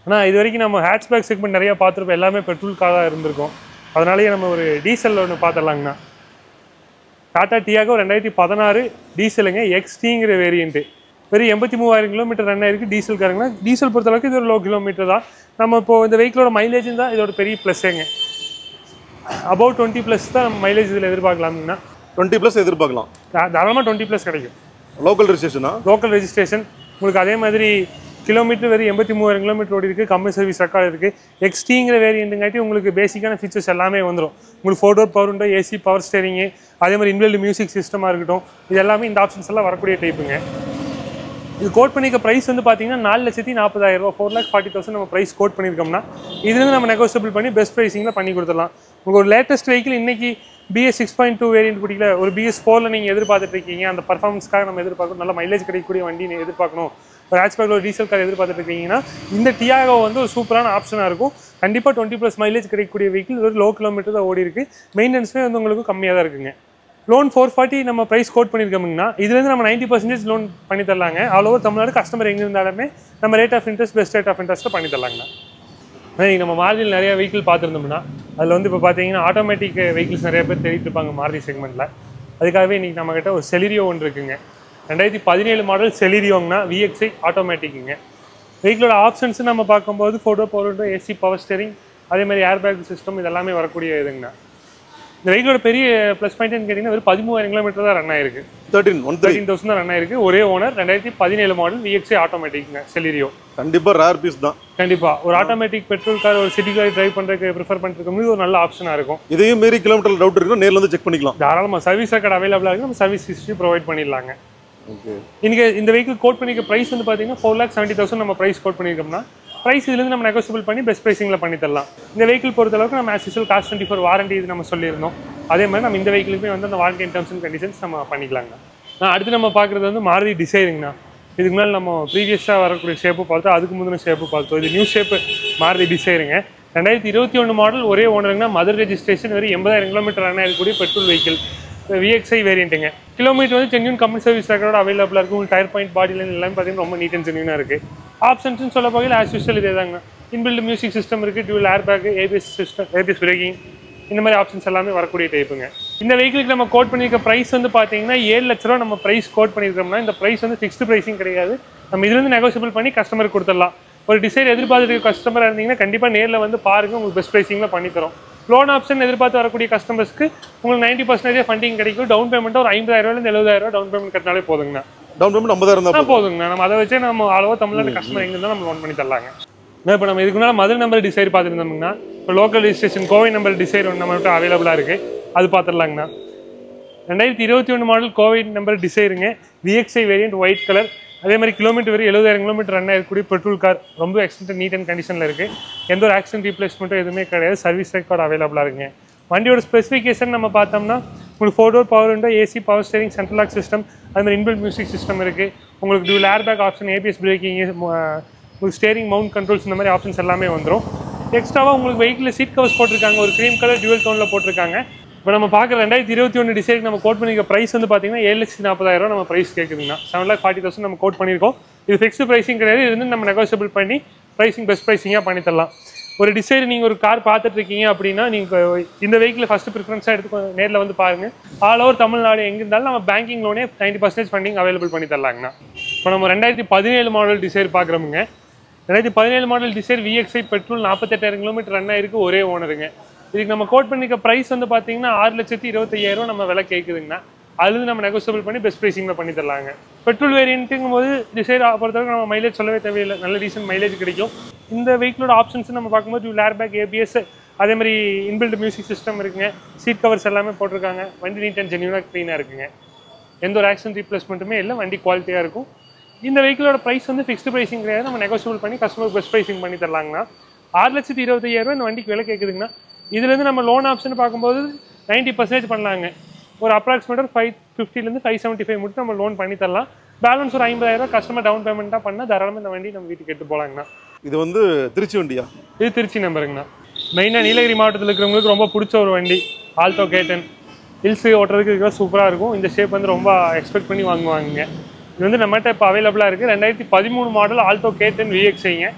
ஆனால் இது வரைக்கும் நம்ம ஹேட்ச்பேக் செக்மெண்ட் நிறையா பார்த்துருப்போம். எல்லாமே பெட்ரோல் காராக இருந்திருக்கும். அதனாலேயே நம்ம ஒரு டீசலில் ஒன்று பார்த்துடலாங்கண்ணா. டாடா டியாகோ 2016 டீசலுங்க. XTங்கிற வேரியண்ட்டு. வெறும் 83,000 கிலோமீட்டர் ரன் ஆயிருக்கு. டீசல் காருங்கன்னா டீசல் பொறுத்தளவுக்கு இது ஒரு லோ கிலோமீட்டர் தான். நம்ம இப்போது இந்த வெஹிக்கிளோட மைலேஜ் தான் இதோட பெரிய ப்ளஸ்ஸேங்க. அபவுட் 20+ தான் நம்ம மைலேஜ் இதில் எதிர்பார்க்கலாம்னா 20+ எதிர்பார்க்கலாம். தாராளமாக 20+ கிடைக்கும். லோக்கல் ரெஜிஸ்ட்ரேஷனா? Local registration. உங்களுக்கு அதே மாதிரி கிலோமீட்டர் வெறும் 83,000 கிலோமீட்டர் ஓடி இருக்குது. கம்மி சர்வீஸ் ரெக்கார்டு இருக்குது. XTங்கிற வேரியண்ட்டுங்காட்டி உங்களுக்கு பேசிக்கான ஃபீச்சர்ஸ் எல்லாமே வந்துடும். உங்களுக்கு 4 door power window, AC, power steering, அதே மாதிரி இன்பில்ட் மியூசிக் சிஸ்டமாக இருக்கட்டும். இது எல்லாமே இந்த ஆப்ஷன்ஸ் எல்லாம் வரக்கூடிய டைப்புங்க. இது கோட் பண்ணிக்க ப்ரைஸ் வந்து பார்த்தீங்கன்னா 4,40,000 ரூபா, 4,40,000 நம்ம ப்ரைஸ் கோட் பண்ணியிருக்கோம்னா இதுலேருந்து நம்ம நெகோசியபிள் பண்ணி பெஸ்ட் ப்ரைஸிங்கில் பண்ணி கொடுத்துடலாம். உங்களுக்கு ஒரு லேட்டஸ்ட் வெஹிக்கிள் இன்றைக்கி BS 6.2 வேரியன்ட் பிடிக்கல, ஒரு BS 4ல் நீங்கள் எதிர்பார்த்துட்டு இருக்கீங்க. அந்த பர்ஃபார்மன்ஸ்க்காக நம்ம எதிர்பார்க்கணும். நல்ல மைலேஜ் கிடைக்கக்கூடிய வண்டி நீங்கள் எதிர்பார்க்கணும். ஒரு ஹேட்ச்பேக்கில் ஒரு டீசல் கார் எதிர்பார்த்துட்டு இருக்கீங்கன்னா இந்த டியாகோ வந்து ஒரு சூப்பரான ஆப்ஷனாக இருக்கும். கண்டிப்பாக 20+ மைலேஜ் கிடைக்கக்கூடிய வெஹிக்கிள். ஒரு லோ கிலோமீட்டர் தான் ஓடி இருக்குது. மெயின்டெனன்ஸுமே வந்து உங்களுக்கு கம்மியாக தான் இருக்குங்க. லோன் 440 நம்ம ப்ரைஸ் கோட் பண்ணியிருக்கோம்னா இதுலேருந்து நம்ம 90% லோன் பண்ணி தரலாங்க. ஆல் ஓவர் தமிழ்நாடு கஸ்டமர் எங்கே இருந்தாலுமே நம்ம rate of interest best rate of இன்ட்ரெஸ்ட்டில் பண்ணி தரலாங்கண்ணா. நம்ம மாருதியில் நிறைய வெஹிக்கிள் பார்த்துருந்தோம்னா அதில் வந்து இப்போ பார்த்தீங்கன்னா ஆட்டோமேட்டிக் வெஹிக்கிள்ஸ் நிறைய பேர் தேடிட்டு இருப்பாங்க மாருதி செக்மெண்ட்டில். அதுக்காகவே இன்றைக்கி நம்மக்கிட்ட ஒரு செலிரியோ ஒன்று இருக்குங்க. 2017 மாடல் செலிரியோங்கன்னா VXI ஆட்டோமேட்டிக்குங்க. வெஹிக்கிளோட ஆப்ஷன்ஸ் நம்ம பார்க்கும்போது 4 door power window, AC, power steering, அதே மாதிரி ஏர் பேக் சிஸ்டம் இதெல்லாமே வரக்கூடிய இதுங்கண்ணா. இந்த வெஹிக்கிளோட பெரிய ப்ளஸ் பாயிண்ட்னு கேட்டிங்கன்னா வெறும் 13,000 கிலோமீட்டர் தான் ரன் ஆயிருக்கு. 13,000 தான் ரன் ஆயிருக்கு. ஒரே ஓனர். 2017 மாடல் VXI ஆட்டோமேட்டிக்ங்க செலிரியோ. கண்டிப்பாக ரேர் பீஸ் தான். கண்டிப்பாக ஒரு ஆட்டோமேட்டிக் பெட்ரோல் கார் ஒரு சிட்டி கார் டிரைவ் பண்ணுறதுக்கு ப்ரிஃபர் பண்ணிருக்கோம். ஒரு நல்ல ஆப்ஷனாக இருக்கும். இதையும் மீறி கிலோமீட்டர் டவுட் இருக்குன்னா நேரில் வந்து செக் பண்ணிக்கலாம். தாராளமாக சர்வீஸ் ரெக்கார்டு அவைலபிளாக இருக்குது. நம்ம சர்வீஸ் ஹிஸ்ட்ரி ப்ரொவைட் பண்ணிடலாங்க. ஓகே. இன்றைக்கி இந்த வெஹிக்கிள் கோட் பண்ணிக்க ப்ரைஸ் வந்து பார்த்தீங்கன்னா 4,70,000 நம்ம ப்ரைஸ் கோட் பண்ணியிருக்கோம்னா ப்ரைஸ் இதுலேருந்து நம்ம நெகோசியபிள் பண்ணி பெஸ்ட் ப்ரைஸிங்கில் பண்ணி தரலாம். இந்த வெஹிக்கிள் பொறுத்தளவுக்கு நம்ம ஆஸ் யூசுவல் காஸ்ட் 24 வாரண்டி இது நம்ம சொல்லியிருந்தோம். அதே மாதிரி நம்ம இந்த வெஹிக்கிளுமே வந்து அந்த வாரண்டி டர்ம்ஸ் அண்ட் கண்டிஷன்ஸ் நம்ம பண்ணிக்கலாங்க. அடுத்து நம்ம பார்க்குறது வந்து மாருதி டிசைருங்கண்ணா. இதுக்கு மேலே நம்ம ப்ரீவியஸாக வரக்கூடிய ஷேப்பு பார்த்தோம். அதுக்கு முந்தின ஷேப்பு பார்த்தோம். இது நியூ ஷேப்பு மாருதி டிசைருங்க. 2021 மாடல் ஒரே ஓனருங்கன்னா மதர் ரெஜிஸ்ட்ரேஷன். வெறும் 80,000 கிலோமீட்டர் ரன் ஆகக்கூடிய பெட்ரோல் வெஹிக்கிள். VXI வேரியண்ட்டுங்க. கிலோமீட்டர் வந்து ஜென்யூன் கம்பெனி சர்வீஸ் ரெக்கார்டோட அவைலபிளாக இருக்குது. உங்களுக்கு டயர் பாயிண்ட், பாடி லைன் எல்லாமே பார்த்தீங்கன்னா ரொம்ப நீட் அண்ட் ஜென்யூனாக இருக்குது. ஆப்ஷன்ஸ்னு சொல்ல போகையில் ஆஸ் யூஸ்வல் இதே தாங்க. இன்பில்ட் மியூசிக் சிஸ்டம் இருக்குது. Dual air bag, ABS system, ABS braking, இந்த மாதிரி ஆப்ஷன்ஸ் எல்லாமே வரக்கூடிய டைப்புங்க. இந்த வெஹிக்கிளுக்கு நம்ம கோட் பண்ணியிருக்க ப்ரைஸ் வந்து பார்த்தீங்கன்னா 7 லட்ச ரூபா நம்ம ப்ரைஸ் கோட் பண்ணியிருக்கோம்னா இந்த ப்ரைஸ் வந்து ஃபிக்ஸ்டு ப்ரைஸிங் கிடையாது. நம்ம இதுலேருந்து நெகோசியபிள் பண்ணி கஸ்டமருக்கு கொடுத்துடலாம். ஒரு டிசைர் எதிர்பார்த்துட்டு கஸ்டமராக இருந்தீங்கன்னா கண்டிப்பாக நேரில் வந்து பாருங்கள், உங்களுக்கு பெஸ்ட் ப்ரைஸிங்கில் பண்ணித்தரோம். லோன் ஆப்ஷன் எதிர்பார்த்து வரக்கூடிய கஸ்டமர்ஸ்க்கு உங்களுக்கு 90% ஃபண்டிங் கிடைக்கும். டவுன் பேமெண்ட்டாக ஒரு 50,000 70,000 டவுன் பேமெண்ட் கட்டினாலே போதுங்கண்ணா. டவுன் பேமெண்ட் 50,000 தான் போதுங்கண்ணா. நம்ம அதை வச்சே நம்ம அளவு தமிழ்நாடு கஸ்டமர் எங்கே இருந்தாலும் நம்ம லோன் பண்ணி தரலாங்க. இப்போ நம்ம இதுக்கு முன்னாடி மதுரை நம்பர் டிசைர் பார்த்துருந்தோம்னா இப்போ local registration Kovai number Dzire ஒன்று நம்மகிட்ட அவைலபிளாக இருக்குது, அது பார்த்துடலாங்கண்ணா. 2021 மாடல் கோவை நம்பர் டிசைருங்க, VXI வேரியன்ட் ஒயிட் கலர். அதே மாதிரி கிலோமீட்டர் வரை 70,000 கிலோமீட்டர் ரன் ஆகக்கூடிய பெட்ரோல் கார். ரொம்ப எக்ஸ்டென்ட் நீட் அண்ட் கண்டிஷனில் இருக்குது. எந்த ஒரு ஆக்சிடென்ட் ரீப்ளேஸ்மெண்ட்டும் எதுவுமே கிடையாது. சர்வீஸ் ரெக்கார்டு அவைலபிளாக இருக்குங்க. வண்டியோட ஸ்பெசிஃபிகேஷன் நம்ம பார்த்தோம்னா உங்களுக்கு 4 door power window, AC power steering, central lock system, அது மாதிரி இன்பில்ட் மியூசிக் சிஸ்டம் இருக்குது. உங்களுக்கு dual air bag option, ABS braking, உங்களுக்கு ஸ்டேரிங் மவுண்ட் கண்ட்ரோல்ஸ், இந்த மாதிரி ஆப்ஷன்ஸ் எல்லாமே வந்துடும். எக்ஸ்ட்ராவாக உங்களுக்கு வெஹிக்கிளில் சீட் கவர்ஸ் போட்டிருக்காங்க, ஒரு க்ரீம் கலர் டியூவல் டோனில் போட்டிருக்காங்க. இப்போ நம்ம பார்க்குற 2021 டிசைருக்கு நம்ம கோட் பண்ணிக்க ப்ரைஸ் வந்து பார்த்தீங்கன்னா 7,40,000 நம்ம ப்ரைஸ் கேட்குதுங்கன்னா 7,40,000 நம்ம கோட் பண்ணியிருக்கோம். இது ஃபிக்ஸ்டு ப்ரைஸிங் கிடையாது. இது வந்து நம்ம நெகோசியபிள் பண்ணி ப்ரைஸிங் பெஸ்ட் ப்ரைஸிங்காக பண்ணி தரலாம். ஒரு டிசைர் நீங்கள் ஒரு கார் பார்த்துட்டு இருக்கீங்க அப்படின்னா நீங்கள் இந்த வெஹிக்கிள் ஃபஸ்ட்டு ப்ரிஃபரன்ஸாக எடுத்து நேரில் வந்து பாருங்கள். ஆல் ஓவர் தமிழ்நாடு எங்கே இருந்தாலும் நம்ம பேங்கிங் லோனே 90% ஃபண்டிங் அவைலபிள் பண்ணி தரலாங்கண்ணா. இப்போ நம்ம 2017 மாடல் டிசைர் பார்க்குறோமுங்க. 2017 model Dzire VXI petrol 48,000 kilometre run ஆயிருக்கு, ஒரே ஓனருங்க. இதுக்கு நம்ம கோட் பண்ணிக்க ப்ரைஸ் வந்து பார்த்தீங்கன்னா 6,25,000 நம்ம விலை கேட்குதுங்கண்ணா. அதுலேருந்து நம்ம நெகோசியபிள் பண்ணி பெஸ்ட் ப்ரைஸிங்கில் பண்ணி தரலாங்க. பெட்ரோல் வேரியன்ட்டுங்கும் போது டிசைர் பொறுத்தவரைக்கும் நம்ம மைலேஜ் சொல்லவே தேவையில்லை, நல்ல ரீசன்ட் மைலேஜ் கிடைக்கும். இந்த வெஹிக்கிளோட ஆப்ஷன்ஸ் நம்ம பார்க்கும்போது ஏர் பேக், ABS, அதே மாதிரி இன்பில்ட் மியூசிக் சிஸ்டம் இருக்குங்க. சீட் கவர்ஸ் எல்லாமே போட்டிருக்காங்க. வண்டி நீட் அண்ட் ஜென்யூனாக க்ளீனாக இருக்குங்க. எந்த ஒரு ஆக்சிடென்ட் ரீப்ளேஸ்மெண்ட்டுமே இல்லை, வண்டி குவாலிட்டியாக இருக்கும். இந்த வெஹிக்கிளோட ப்ரைஸ் வந்து ஃபிக்ஸ்டு ப்ரைஸிங் கிடையாது, நம்ம நெகோசியபிள் பண்ணி கஸ்டமர் பெஸ்ட் ப்ரைஸிங் பண்ணி தரலாங்கண்ணா. 6,25,000 இந்த வண்டிக்கு விலை கேட்குதுங்கண்ணா. இதுலேருந்து நம்ம லோன் ஆப்ஷன் பார்க்கும்போது 90% பண்ணலாங்க. ஒரு அப்ராக்சிமேட்டாக 550 575 மட்டும் நம்ம லோன் பண்ணி தரலாம். பேலன்ஸ் ஒரு 50,000 கஸ்டமர் டவுன் பேமெண்ட்டாக பண்ணால் தாராளமாக இந்த வண்டி நம்ம வீட்டுக்கு எடுத்து போகலாங்கண்ணா. இது வந்து திருச்சி வண்டியா? இது திருச்சி நம்பருங்கண்ணா. மெயினாக நீலகிரி மாவட்டத்தில் இருக்கிறவங்களுக்கு ரொம்ப பிடிச்ச ஒரு வண்டி ஆல்டோ K10. ஹில்ஸ் ஓட்டுறதுக்கு இதுதான் சூப்பராக இருக்கும். இந்த ஷேப் வந்து ரொம்ப எக்ஸ்பெக்ட் பண்ணி வாங்குவாங்க. இது வந்து நம்மகிட்ட இப்போ அவைலபிளாக இருக்குது. 2013 மாடல் ஆல்டோ K10 VXIங்க.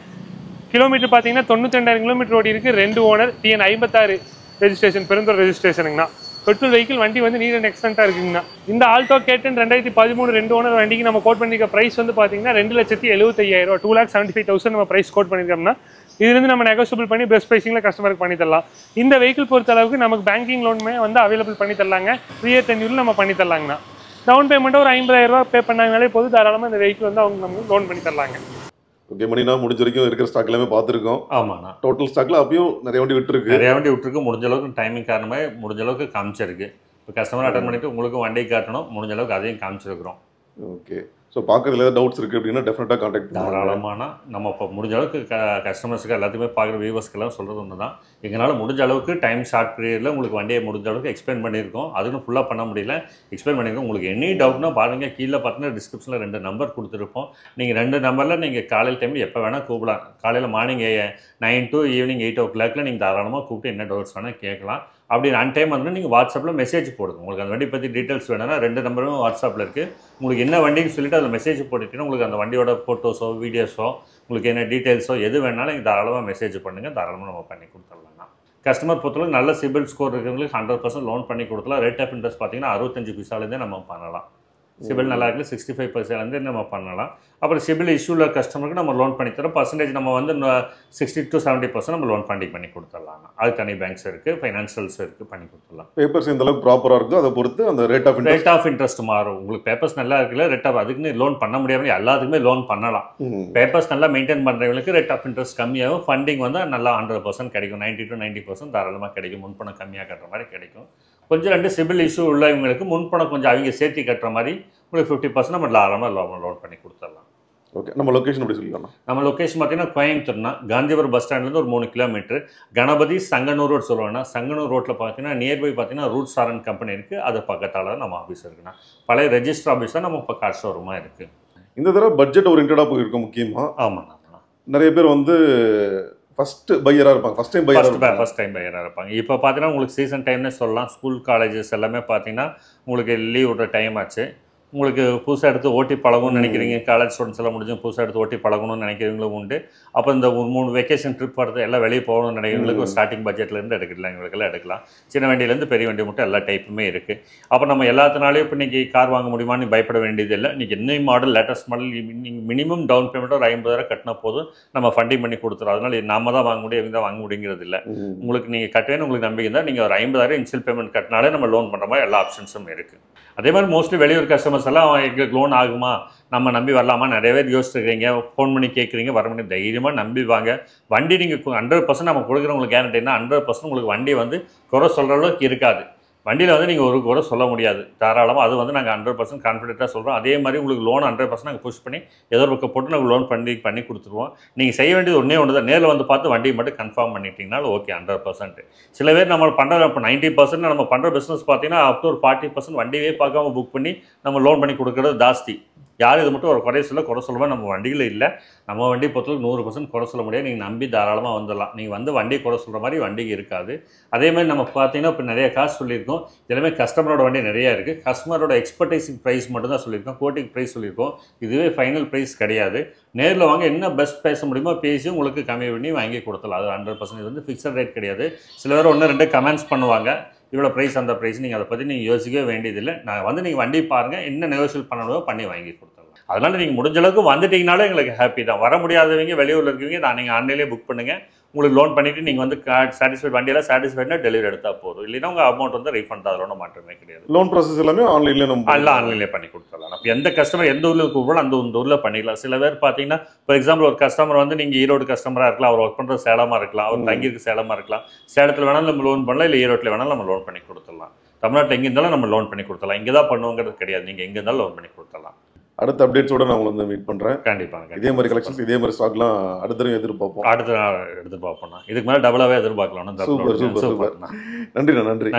கிலோமீட்டர் பார்த்தீங்கன்னா 92,000 கிலோமீட்டர் ஓடி இருக்குது. 2 ஓனர், TN 56 ரெஜிஸ்ட்ரேஷன், பெருந்தூர் ரெஜிஸ்ட்ரேஷனுங்கண்ணா. பெட்ரோல் வெஹிக்கிள் வண்டி வந்து நீட் அண்ட் எக்ஸ்டென்ட்டாக இருக்குங்கண்ணா. இந்த ஆல்டோ K10 2013 2 ஓனர் வண்டிக்கு நம்ம கோட் பண்ணிக்க ப்ரைஸ் வந்து பார்த்தீங்கன்னா 2,75,000 2,75,000 நம்ம ப்ரைஸ் கோட் பண்ணியிருக்கோம்னா இதுலேருந்து நம்ம நெகோசியபிள் பண்ணி பெஸ்ட் ப்ரைஸிங்கில் கஸ்டமருக்கு பண்ணி தரலாம். இந்த வெஹிக்கிள் பொறுத்த அளவுக்கு நமக்கு பேங்கிங் லோனுமே வந்து அவைலபிள் பண்ணி தரலாங்க. 3 year tenure நம்ம பண்ணி தரலாங்கண்ணா. டவுன் பேமெண்ட்டாக ஒரு 50,000 பே பண்ணாங்கனாலே போது தாராளமாக இந்த வெஹிக்கிள் வந்து அவங்க நமக்கு லோன் பண்ணி தரலாங்க. ஓகே மணினா, முடிஞ்ச வரைக்கும் இருக்கிற ஸ்டாக் எல்லாமே பார்த்துருக்கோம். ஆமாண்ணா. டோட்டல் ஸ்டாக்ல அப்பயும் நிறைய வண்டி விட்டுருக்கு. நிறைய வண்டி விட்டுருக்கு. முடிஞ்ச அளவுக்கு டைமிங் காரணமாக முடிஞ்ச அளவுக்கு காமிச்சிருக்கு. இப்போ கஸ்டமர் அட்டன் பண்ணிட்டு உங்களுக்கு வண்டி காட்டணும், முடிஞ்ச அளவுக்கு அதையும் காமிச்சிருக்கிறோம். ஓகே. ஸோ பார்க்கறதுல ஏதாவது டவுட்ஸ் இருக்குது அப்படின்னா டெஃபினட்டாக கான்டாக்ட் பண்ணுவோம். தாராளமான நம்ம இப்போ முடிஞ்ச அளவுக்கு கஸ்டமர்ஸுக்கு எல்லாத்தையுமே பார்க்குற வியூவர்ஸ்க்கெல்லாம் சொல்கிறது ஒன்று தான். எங்களால் முடிஞ்ச அளவுக்கு டைம் ஷார்ட் பீரியடில் உங்களுக்கு வண்டியை முடிஞ்ச அளவுக்கு எக்ஸ்பிளைன் பண்ணியிருக்கோம். அதுவும் ஃபுல்லாக பண்ண முடியல, எக்ஸ்பிளைன் பண்ணியிருக்கோம். உங்களுக்கு எனி டவுட்னா பாருங்கள், கீழே பார்த்தீங்கன்னா டிஸ்கிரிப்ஷனில் 2 நம்பர் கொடுத்துருப்போம். நீங்கள் 2 நம்பரில் நீங்கள் காலையில் டைமில் எப்போ வேணால் கூப்பிடலாம். காலையில் மார்னிங் 9 to ஈவினிங் 8 o'clock நீங்கள் தாராளமாக கூப்பிட்டு என்ன டவுட்ஸ் வேணால் கேட்கலாம். அப்படி அன் டைம் வந்து நீங்கள் வாட்ஸ்அப்பில் மெசேஜ் போடுங்க. உங்களுக்கு அந்த வண்டி பற்றி டீட்டெயில்ஸ் வேணும்னா 2 நம்பரும் வாட்ஸ்அப்பில் இருக்குது. உங்களுக்கு என்ன வண்டின்னு சொல்லிட்டு அதில் மெசேஜ் போட்டுட்டீங்கன்னா உங்களுக்கு அந்த வண்டியோட ஃபோட்டோஸோ வீடியோஸோ உங்களுக்கு என்ன டீட்டெயில்ஸோ எது வேணாலும் நீங்கள் தாராளமாக மெசேஜ் பண்ணுங்கள். தாராளமாக நம்ம பண்ணி கொடுத்துடலாம். கஸ்டமர் பொறுத்தவரைக்கும் நல்ல சிபில் ஸ்கோர் இருக்கிறவங்களுக்கு 100% லோன் பண்ணி கொடுக்கலாம். ரேட் ஆஃப் இன்ட்ரெஸ்ட் பார்த்தீங்கன்னா 65 பைசாலேருந்தே நம்ம பண்ணலாம். சிபில் நல்லா இருக்குது 65% நம்ம பண்ணலாம். அப்புறம் சிபில் இஷ்யூவில் கஸ்டமருக்கு நம்ம லோன் பண்ணி தரோம். பர்சன்டேஜ் நம்ம வந்து 60 to 70% நம்ம லோன் பண்ணி கொடுத்துடலாம். அது தனி பேங்க்ஸ் இருக்குது, ஃபைனான்ஷியல்ஸ் இருக்குது, பண்ணி கொடுத்துடலாம். பேப்பர்ஸ் எந்த அளவுக்கு ப்ராப்பராக இருக்கோ அதை பொறுத்து அந்த ரேட் ஆஃப் இன்ட்ரெஸ்ட் மாறும். உங்களுக்கு பேப்பர்ஸ் நல்லா இருக்குல்ல, ரேட் ஆஃப் அதுக்குன்னு லோன் பண்ண முடியாமல் எல்லாத்துக்குமே லோன் பண்ணலாம். பேப்பர்ஸ் நல்லா மெயின்டைன் பண்ணுறவங்களுக்கு ரேட் ஆஃப் இன்ட்ரெஸ்ட் கம்மியாகும். ஃபண்டிங் வந்து நல்லா 100% கிடைக்கும். 90 to 90% தாராளமாக கிடைக்கும். முன்பணம் கம்மியாக கட்டுற மாதிரி கிடைக்கும். கொஞ்சம் 2 சிபில் இஷ்யூ உள்ளவங்களுக்கு முன்பணம் கொஞ்சம் அவங்க சேர்த்து கட்டுற மாதிரி உங்களுக்கு 50% நம்ம தாராளமாக லோன் பண்ணி கொடுத்துடலாம். ஓகே. நம்ம லொக்கேஷன் எப்படி சொல்லிடலாம்? நம்ம லொக்கேஷன் பார்த்தீங்கன்னா கோயம்புத்தூர்னா காந்திபுரம் பஸ் ஸ்டாண்ட்லேருந்து ஒரு 3 கிலோமீட்டர். கணபதி சங்கனூர் ரோட் சொல்லுவாங்கன்னா சங்கனூர் ரோட்டில் பார்த்தீங்கன்னா நியர்பை பார்த்தீங்கன்னா ரூட் சாரன் கம்பெனி இருக்குது. அது பக்கத்தால் தான் நம்ம ஆஃபீஸ் இருக்குண்ணா. பழைய ரெஜிஸ்டர் ஆஃபீஸ் தான் நம்ம இப்போ கார் ஷோரூமாக இருக்குது. இந்த தடவை பட்ஜெட் ஓரியன்டாக போயிருக்கோம் முக்கியமாக. ஆமாண்ணா. நிறைய பேர் வந்து ஃபர்ஸ்ட் பையராக இருப்பாங்க, ஃபர்ஸ்ட் டைம் பையராக இருப்பாங்க. இப்போ பார்த்தீங்கன்னா உங்களுக்கு சீசன் டைம்னே சொல்லலாம். ஸ்கூல் காலேஜஸ் எல்லாமே பார்த்தீங்கன்னா உங்களுக்கு லீவ் விட்ற டைம் ஆச்சு. உங்களுக்கு புதுசாக எடுத்து ஓட்டி பழகணும்னு நினைக்கிறீங்க, காலேஜ் ஸ்டூடெண்ட்ஸ் எல்லாம் முடிஞ்சு புதுசாக எடுத்து ஓட்டி பழகணும்னு நினைக்கிறவங்களும் உண்டு. அப்போ இந்த ஒரு 3 வெக்கேஷன் ட்ரிப் வரது எல்லாம் வெளியே போகணும்னு நினைக்கிறவங்களுக்கு ஸ்டார்டிங் பட்ஜெட்லேருந்து எடுக்கலாம், எங்களுக்கெல்லாம் எடுக்கலாம். சின்ன வண்டியிலேருந்து பெரிய வண்டி மட்டும் எல்லா டைப்புமே இருக்குது. அப்போ நம்ம எல்லாத்தினாலையும் இப்போ இன்றைக்கி கார் வாங்க முடியுமான்னு பயப்பட வேண்டியது இல்லை. இன்றைக்கி என்ன மாடல் லேட்டஸ்ட் மாடல் நீங்கள் மினிமம் டவுன் பேமெண்ட்டாக ஒரு 50,000 கட்டினா போதும், நம்ம ஃபண்டிங் பண்ணி கொடுத்துரும். அதனால் நாம தான் வாங்க முடியும், இவங்க தான் வாங்க முடியுங்கிறது இல்லை. உங்களுக்கு நீங்கள் கட்டுவேன்னு உங்களுக்கு நம்பிக்கை தான் நீங்கள் ஒரு 50,000 இன்ஷியல் பேமெண்ட் கட்டினாலே நம்ம லோன் பண்ணுற மாதிரி எல்லா ஆப்ஷன்ஸும் இருக்குது. அதே மாதிரி மோஸ்ட்லி வெளியூர் கஸ்டமர்ஸ் எல்லாம் எங்களுக்கு லோன் ஆகுமா, நம்ம நம்பி வரலாமா, நிறைய பேர் யோசிச்சுருக்கீங்க, ஃபோன் பண்ணி கேட்குறீங்க, வர முடியும். தைரியமாக நம்பி வாங்க. வண்டி நீங்கள் 100% நம்ம கொடுக்குறவங்களுக்கு கேரண்டினா 100% உங்களுக்கு வண்டி வந்து குறை சொல்கிற அளவுக்கு இருக்காது. வண்டியில் வந்து நீங்கள் ஒரு குறை சொல்ல முடியாது தாராளமாக. அது வந்து நாங்கள் 100% கான்ஃபிடென்ட்டாக சொல்கிறோம். அதே மாதிரி உங்களுக்கு லோன் 100% நாங்கள் புஷ் பண்ணி ஏதோ ஒரு போட்டு நாங்கள் லோன் பண்ணி கொடுத்துருவோம். நீங்கள் செய்ய வேண்டியது ஒன்று தான், நேரில் வந்து பார்த்து வண்டியை மட்டும் கன்ஃபார்ம் பண்ணிட்டீங்கனாலும் ஓகே 100%. சில பேர் நம்ம பண்ணுற இப்போ 90% நம்ம பண்ணுற பிஸ்னஸ் பார்த்தீங்கன்னா அப் டு ஒரு 40% வண்டியே பார்க்காம புக் பண்ணி நம்ம லோன் பண்ணி கொடுக்குறது ஜாஸ்தி. யாரும் இது மட்டும் ஒரு குறை சொல்லுவோம். நம்ம வண்டியில் இல்லை, நம்ம வண்டி பொறுத்தவரைக்கும் 100% குறை சொல்ல முடியாது. நீங்கள் நம்பி தாராளமாக வந்துடலாம். நீங்கள் வந்து வண்டி குறை சொல்கிற மாதிரி வண்டிக்கு இருக்காது. அதே மாதிரி நம்ம பார்த்தீங்கன்னா இப்போ நிறைய காசு சொல்லியிருக்கோம். எல்லாமே கஸ்டமரோட வண்டி நிறையா இருக்குது. கஸ்டமரோட எக்ஸ்பெக்டேஷன் ப்ரைஸ் மட்டும் தான் சொல்லியிருக்கோம், கோட்டிங் ப்ரைஸ் சொல்லியிருக்கோம். இதுவே ஃபைனல் ப்ரைஸ் கிடையாது. நேரில் வாங்க, என்ன பெஸ்ட் பேச முடியுமோ பேசி உங்களுக்கு கம்மி பண்ணி வாங்கி கொடுத்தலாம். அது 100% இது வந்து ஃபிக்ஸட் ரேட் கிடையாது. சில பேர் 1-2 கமெண்ட்ஸ் பண்ணுவாங்க, இவ்வளோ ப்ரைஸ் அந்த ப்ரைஸ். நீங்கள் அதை பற்றி நீங்கள் யோசிக்கவே வேண்டியதில்லை. நான் வந்து நீங்கள் வண்டி பாருங்கள், என்ன நெகோஷியேட் பண்ணணுமோ பண்ணி வாங்கி கொடுத்துடலாம். அதனால் நீங்கள் முடிஞ்ச அளவுக்கு வந்துட்டீங்கனாலே எங்களுக்கு ஹாப்பி தான். வர முடியாதவங்க வெளியூரில் இருக்கீங்க, நீங்கள் ஆன்லைன்லேயே புக் பண்ணுங்கள். உங்களுக்கு லோன் பண்ணிவிட்டு நீங்கள் வந்து சாட்டிஸ்ஃபைட் வண்டியெல்லாம் சாட்டிஸ்ஃபைட்னா டெலிவரி எடுத்தால் போதும். இல்லைன்னா உங்கள் அமௌண்ட் வந்து ரீஃபண்ட் அதில் ஒன்றும் மாற்றமே கிடையாது. லோன் ப்ராசஸ் எல்லாமே ஆன்லைன்லேயே நம்ம எல்லாம் ஆன்லைன்லேயே பண்ணி கொடுத்துடலாம். நம்ம எந்த கஸ்டமர் எந்த ஊரில் கூப்பிடணும் அந்த ஊரில் பண்ணிடலாம். சில பேர் பார்த்தீங்கன்னா ஃபார் எக்ஸாம்பிள் ஒரு கஸ்டமர் வந்து நீங்கள் ஈரோடு கஸ்டமராக இருக்கலாம், அவர் ஒர்க் பண்ணுறது சேலமாக இருக்கலாம், அவர் தங்கியிருக்கு சேலமாக இருக்கலாம். சேலத்தில் வேணாலும் நம்ம லோன் பண்ணலாம், இல்லை ஈரோட்டில் வேணாலும் நம்ம லோன் பண்ணி கொடுத்துடலாம். தமிழ்நாட்டில் எங்கே இருந்தாலும் நம்ம லோன் பண்ணி கொடுத்துடலாம். இங்கே தான் பண்ணுவோங்கிறது கிடையாது, நீங்கள் எங்கே இருந்தாலும் லோன் பண்ணி கொடுத்துடலாம். அடுத்த அப்டேட்ஸோட நான் உங்களை வந்து மீட் பண்ணுறேன். கண்டிப்பாக இதே மாதிரி கலெக்ஷன்ஸ் இதே மாதிரி ஸ்டாக்லாம் அடுத்த தடவை எதிர்பார்ப்போம். அடுத்த எதிர்பார்ப்போம். இதுக்கு மேலே டபுளாகவே எதிர்பார்க்கலாம். சூப்பர். நன்றி. நன்றி.